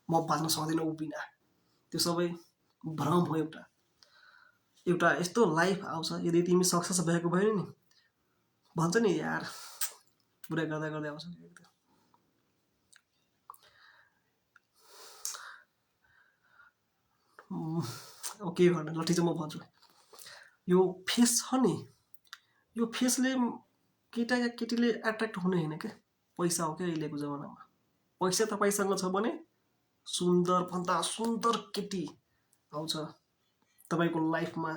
म बाँच्न सक्दिनँ उभिना। त्यो सबै भ्रम हो। एउटा यस्तो लाइफ आउँछ यदि तिमी सक्सेस भएको भएन नि, भन्छ नि यार पुरा गर्दा गर्दै आउँछ। ओके भन्नु ल, ठिक छ म भन्छु। यो फेस छ नि, यो फेसले केटा या केटीले एट्र्याक्ट हुने होइन क्या, पैसा हो क्या अहिलेको जमानामा। पैसा तपाईँसँग छ भने सुन्दरभन्दा सुन्दर केटी आउँछ तपाईँको लाइफमा,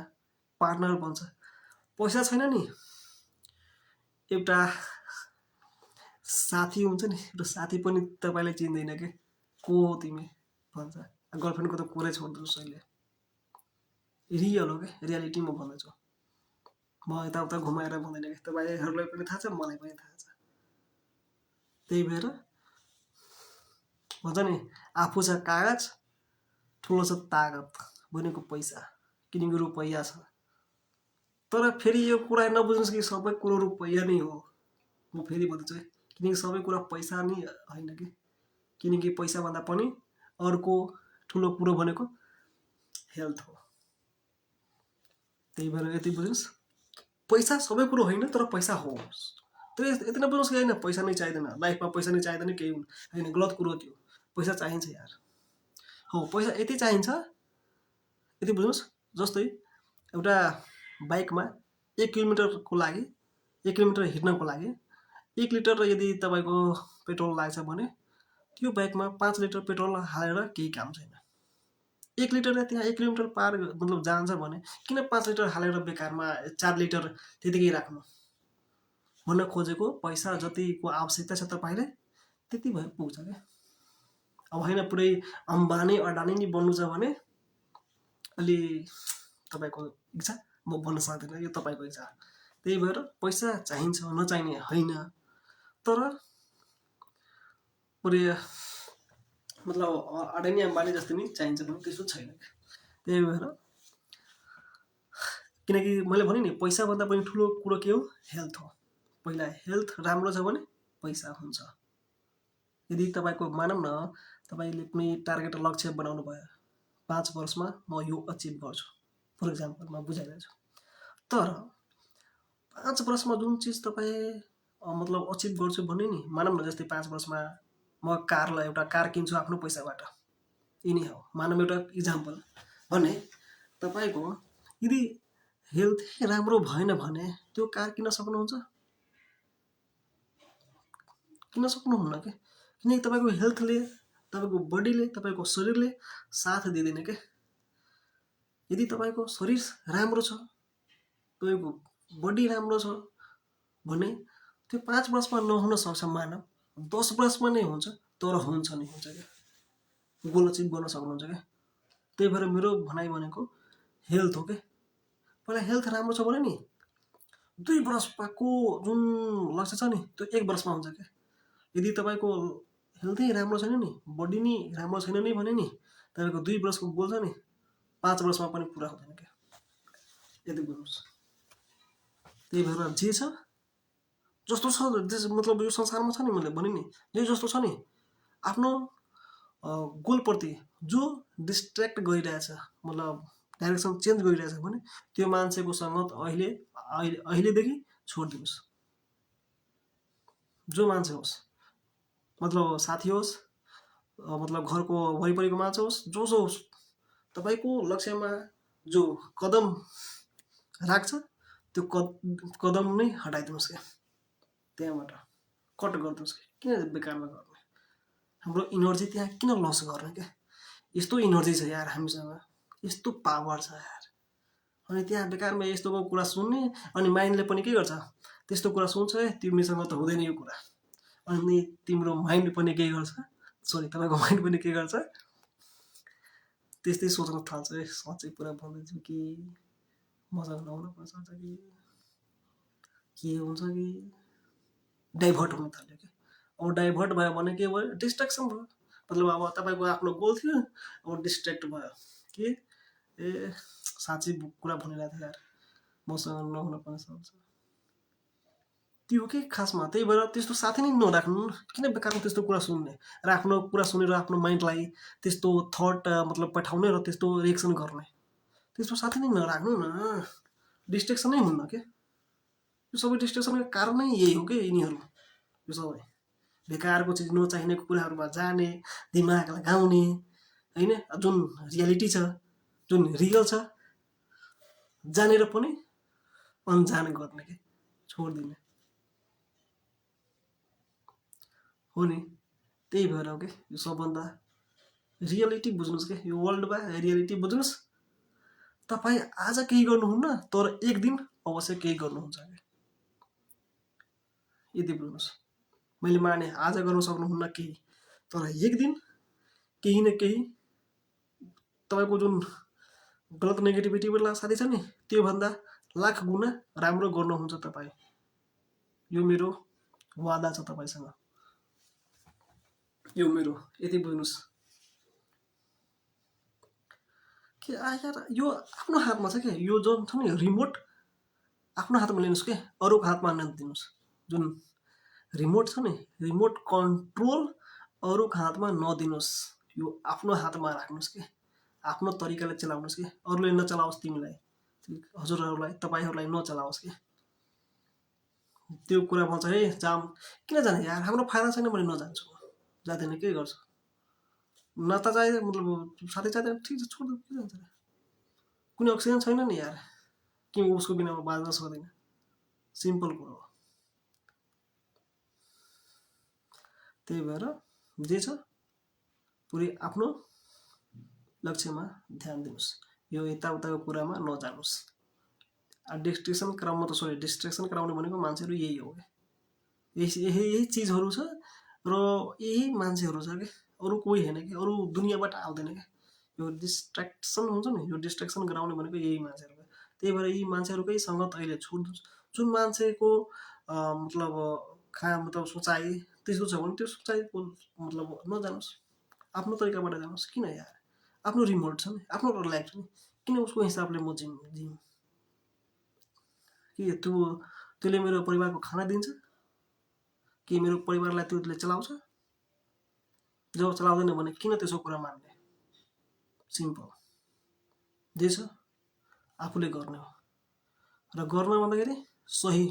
पार्टनर बन्छ। पैसा छैन नि, एउटा साथी हुन्छ नि, एउटा साथी पनि तपाईँलाई चिन्दैन क्या, को हो तिमी भन्छ। गर्लफ्रेन्डको त कुरै छोडिदिनुहोस् अहिले, रियल हो क्या, रियालिटी म भन्दैछु। म यताउता घुमाएर भन्दैन कि, तपाईँहरूलाई पनि थाहा छ, मलाई पनि थाहा छ। त्यही भएर भन्छ नि, आफू छ कागज, ठुलो छ तागत भनेको पैसा, किनकि रुपैयाँ छ। तर फेरि यो कुरा नबुझ्नुहोस् कि सबै कुरो रुपैयाँ नै हो। म फेरि भन्दैछु है, किनकि सबै कुरा पैसा नै होइन कि, किनकि पैसाभन्दा पनि अर्को ठुलो कुरो भनेको हेल्थ हो। त्यही भएर यति बुझ्नुहोस्, पैसा सबै कुरो होइन, तर पैसा होस्। तर यति नै बुझ्नुहोस् कि होइन पैसा नै चाहिँदैन लाइफमा, पैसा नै चाहिँदैन केही होइन, गलत कुरो त्यो। पैसा चाहिन्छ यार, हो पैसा यति चाहिन्छ, यति बुझ्नुहोस्। जस्तै एउटा बाइकमा 1 किलोमिटरको लागि, 1 किलोमिटर हिँड्नको लागि 1 लिटर यदि तपाईँको पेट्रोल लाग्छ भने त्यो बाइकमा 5 लिटर पेट्रोल हालेर केही काम छैन। 1 लिटर त्यहाँ 1 किलोमिटर पार मतलब जान्छ भने किन 5 लिटर हालेर बेकारमा 4 लिटर त्यतिकै राख्नु। भन्न खोजेको पैसा जतिको आवश्यकता छ तपाईँले त्यति भए पुग्छ क्या। अब होइन पुरै अम्बानी अडानी नि बन्नु छ भने अलि तपाईँको इच्छा, म भन्न सक्दिनँ, यो तपाईँको इच्छा। त्यही भएर पैसा चाहिन्छ, नचाहिने होइन, तर पुरै मतलब अडानी अम्बानी जस्तो नि चाहिन्छ भने त्यस्तो छैन। त्यही भएर किनकि मैले भने नि पैसाभन्दा पनि ठुलो कुरो के हो, हेल्थ हो। पहिला हेल्थ राम्रो छ भने पैसा हुन्छ। यदि तपाईँको मानौँ न तपाईँले कुनै टार्गेट लक्ष्य बनाउनु भयो, 5 वर्षमा म यो अचिभ गर्छु फर इक्जाम्पल, म बुझाइरहेछु। तर 5 वर्षमा जुन चिज तपाईँ मतलब अचिभ गर्छु भने नि, मानौँ न जस्तै 5 वर्षमा म एउटा कार किन्छु आफ्नो पैसाबाट, यिनी हो मानौँ एउटा इक्जाम्पल भने, तपाईँको यदि हेल्थ राम्रो भएन भने त्यो कार किन्न सक्नुहुन्छ, किन्न सक्नुहुन्न क्या। किनकि तपाईँको हेल्थले, तपाईँको बडीले, तपाईँको शरीरले साथ दिँदैन क्या। यदि तपाईँको शरीर राम्रो छ, तपाईँको बडी राम्रो छ भने त्यो 5 वर्षमा नहुन सक्छ, मानव 10 वर्षमा नै हुन्छ, तर हुन्छ नि हुन्छ क्या, गोल अचिभ गर्न सक्नुहुन्छ क्या। त्यही भएर मेरो भनाइ भनेको हेल्थ हो क्या। पहिला हेल्थ राम्रो छ भने नि 2 वर्षको जुन लक्ष्य छ नि त्यो 1 वर्षमा हुन्छ क्या। यदि तपाईँको हेल्थै राम्रो छैन नि, बडी नै राम्रो छैन नि भने नि तपाईँको 2 वर्षको गोल छ नि 5 वर्षमा पनि पुरा हुँदैन क्या, यति बुझ्नुहोस्। त्यही भएर जे छ जस्तो छ, मतलब यो संसारमा छ नि, मैले भने नि जे जस्तो छ नि, आफ्नो गोलप्रति जो डिस्ट्र्याक्ट गरिरहेछ, मतलब डाइरेक्सन चेन्ज गरिरहेछ भने त्यो मान्छेको सङ्गत अहिलेदेखि छोडिदिनुहोस्। जो मान्छे होस्, मतलब साथी होस्, मतलब घरको वरिपरिको मान्छे होस्, जो होस्, तपाईँको लक्ष्यमा जो कदम राख्छ त्यो कदम नै हटाइदिनुहोस् क्या, त्यहाँबाट कट गरिदिनुहोस्। किन बेकारमा गर्ने, हाम्रो इनर्जी त्यहाँ किन लस गर्ने क्या। यस्तो इनर्जी छ यार हामीसँग, यस्तो पावर छ यार, अनि त्यहाँ बेकारमा यस्तोको कुरा सुन्ने, अनि माइन्डले पनि के गर्छ, त्यस्तो कुरा सुन्छ है तिमीसँग त हुँदैन यो कुरा, अनि तिम्रो माइन्ड पनि के गर्छ, तपाईँको माइन्ड पनि के गर्छ, त्यस्तै सोच्न थाल्छ है। सच्चै कुरा भन्दैछु कि मसँग नहुन पर्छ कि के हुन्छ कि डाइभर्ट हुन थाल्यो क्या। अब डाइभर्ट भयो भने के भयो, डिस्ट्र्याक्सन भयो। मतलब अब तपाईँको आफ्नो गोल थियो, अब डिस्ट्र्याक्ट भयो कि ए साँच्चै कुरा भनिरहेको थियो यार, मसँग नहुन पनि सक्छ त्यो के खासमा। त्यही भएर त्यस्तो साथी नै नराख्नु, किन बेकारमा त्यस्तो कुरा सुन्ने र आफ्नो कुरा सुनेर आफ्नो माइन्डलाई त्यस्तो थट मतलब पठाउने र त्यस्तो रिएक्सन गर्ने, त्यस्तो साथी नै नराख्नु न। डिस्ट्रेक्सन नै हुन्न के, यो सबै डिस्ट्रेक्सनको कारण नै यही हो कि यिनीहरू, यो सबै बेकारको चिज नचाहिने कुराहरूमा जाने, दिमाग लगाउने होइन, जुन रियालिटी छ जुन रियल छ जानेर पनि अनजान गर्ने के, छोडिदिने हो नि। त्यही भएर हो कि यो सबभन्दा रियालिटी बुझ्नुहोस् के, यो वर्ल्डमा रियालिटी बुझ्नुहोस्। तपाईँ आज केही गर्नुहुन्न तर एक दिन अवश्य केही गर्नुहुन्छ कि, यदि बुझ्नुहोस्। मैले माने आज गर्न सक्नुहुन्न केही, तर एक दिन केही न केही तपाईँको जुन गलत नेगेटिभिटीवाला साथी छ नि त्योभन्दा लाख गुणा राम्रो गर्नुहुन्छ तपाईँ। यो मेरो वादा छ तपाईँसँग, यो मेरो, यति बुझ्नुहोस् कि यार यो आफ्नो हातमा छ क्या, यो जुन छ नि रिमोट आफ्नो हातमा लिनुहोस् के, अरूको हातमा नदिनुहोस्। जुन रिमोट छ नि रिमोट कन्ट्रोल अरूको हातमा नदिनुहोस्, यो आफ्नो हातमा राख्नुहोस् के, आफ्नो तरिकाले चलाउनुहोस् कि, अरूले नचलाओस् तिमीलाई, हजुरहरूलाई तपाईँहरूलाई नचलाओस् कि। त्यो कुरा भन्छ है जाम किन जाने यार, हाम्रो फाइदा छैन भने नजान्छु, जाँदैन के गर्छु, नाता चाहिए मतलब साथी चाहिँदैन ठिक छ छोड्नु, के जान्छ कुनै अक्सिजन छैन नि यार, कि उसको बिना म बाँच्न सक्दिनँ, सिम्पल कुरो हो। त्यही भएर जे छ पुरै आफ्नो लक्ष्यमा ध्यान दिनुहोस्, यो यताउताको कुरामा नजानुहोस्। डिस्ट्रेक्सन क्राउन त सरी, डिस्ट्रेक्सन क्राउने भनेको मान्छेहरू यही हो क्या, यही चिजहरू छ र यही मान्छेहरू छ क्या, अरू कोही होइन कि, अरू दुनियाँबाट आउँदैन क्या। यो डिस्ट्र्याक्सन हुन्छ नि, यो डिस्ट्रेक्सन गराउने भनेको यही मान्छेहरू। त्यही भएर यी मान्छेहरूकै सङ्गत अहिले छोड्नुहोस्। जुन मान्छेको मतलब मतलब सोचाइ त्यस्तो छ भने त्यो सोचाइको मतलब नजानुहोस्, आफ्नो तरिकाबाट जानुहोस्। किन यार, आफ्नो रिमोट छ नि, आफ्नो लाइफ छ नि, किन उसको हिसाबले म जिम कि त्यसले मेरो परिवारको खाना दिन्छ कि मेरो परिवारलाई त्यसले चलाउँछ, जब चलाउँदैन भने किन त्यसो कुरा मान्ने। सिम्पल जे छ आफूले गर्ने हो, र गर्न भन्दाखेरि सही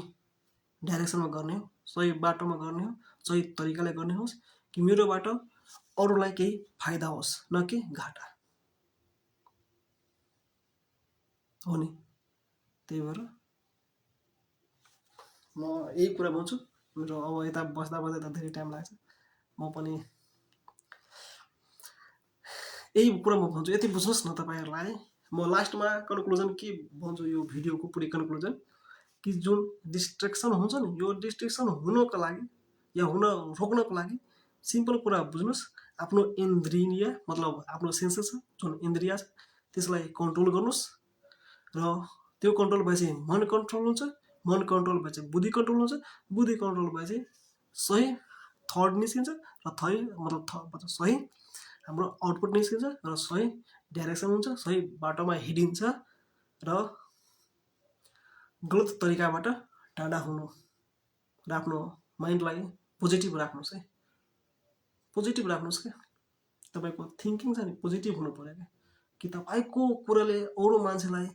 डाइरेक्सनमा गर्ने हो, सही बाटोमा गर्ने हो, सही तरिकाले गर्ने होस् कि मेरोबाट अरूलाई केही फाइदा होस् न कि घाटा हो नि। त्यही भएर म यही कुरा भन्छु, मेरो अब यता बस्दा बस्दा त धेरै टाइम लाग्छ, म पनि यही कुरा म भन्छु, यति बुझ्नुहोस् न तपाईँहरूलाई। म लास्टमा कन्क्लुजन के भन्छु यो भिडियोको पुरै कन्क्लुजन, कि जुन डिस्ट्रेक्सन हुन्छ नि यो डिस्ट्रेक्सन हुनको लागि या हुन रोक्नको लागि सिम्पल कुरा बुझ्नुहोस्, आफ्नो इन्द्रिय मतलब आफ्नो सेन्सेस जुन इन्द्रिय छ त्यसलाई कन्ट्रोल गर्नुहोस्, र त्यो कन्ट्रोल भएपछि मन कन्ट्रोल हुन्छ, मन कन्ट्रोल भएपछि बुद्धि कन्ट्रोल हुन्छ, बुद्धि कन्ट्रोल भएपछि सही थट निस्किन्छ र मतलब सही हाम्रो आउटपुट निस्किन्छ र सही डाइरेक्सन हुन्छ, सही बाटोमा हिँडिन्छ र गलत तरिकाबाट टाढा हुनु र आफ्नो माइन्डलाई पोजिटिभ राख्नुहोस् है, पोजिटिभ राख्नुहोस् क्या। तपाईँको थिङ्किङ छ नि पोजिटिभ हुनु पऱ्यो क्या, कि तपाईँको कुराले अरू मान्छेलाई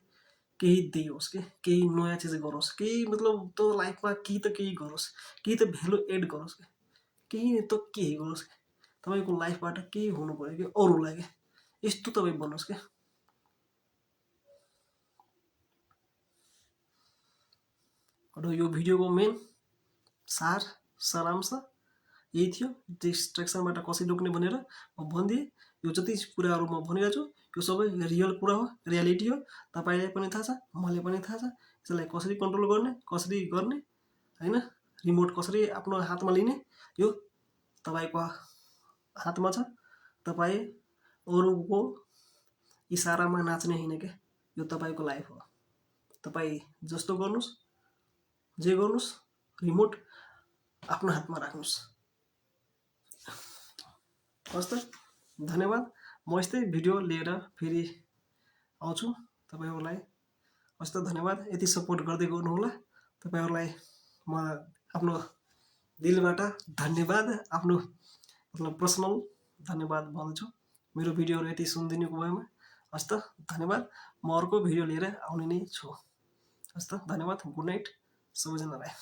केही दियोस् कि, केही नयाँ चिज गरोस्, केही मतलब त्यो लाइफमा केही त केही गरोस्, केही त भ्यालु एड गरोस् क्या, केही त केही गरोस् क्या, तपाईँको लाइफबाट केही हुनु पऱ्यो कि अरूलाई क्या, यस्तो तपाईँ बन्नुहोस् क्या। र यो भिडियोको मेन सारांश यही थियो, डिस्ट्रेक्सनबाट कसरी रोक्ने भनेर म भनिदिएँ। यो जति कुराहरू म भनिरहेको छु यो सबै रियल कुरा हो, रियालिटी हो, तपाईँलाई पनि थाहा छ, मलाई पनि थाहा छ। यसलाई कसरी कन्ट्रोल गर्ने, कसरी गर्ने होइन, रिमोट कसरी आफ्नो हातमा लिने यो तपाईँको हातमा छ। तपाईँ अरूको इसारामा नाच्ने होइन क्या, यो तपाईँको लाइफ हो। तपाईँ जस्तो गर्नुहोस्, जे गर्नुहोस्, रिमोट आफ्नो हातमा राख्नुहोस्। हस् त, धन्यवाद। म यस्तै भिडियो लिएर फेरि आउँछु तपाईँहरूलाई। हस् त धन्यवाद, यति सपोर्ट गर्दै गर्नुहोला। तपाईँहरूलाई म आफ्नो दिलबाट धन्यवाद, आफ्नो मतलब पर्सनल धन्यवाद भन्छु मेरो भिडियोहरू यति सुनिदिनुको भएमा। हस् त धन्यवाद, म अर्को भिडियो लिएर आउने नै छु। हस् त धन्यवाद, गुड नाइट सबैजनालाई।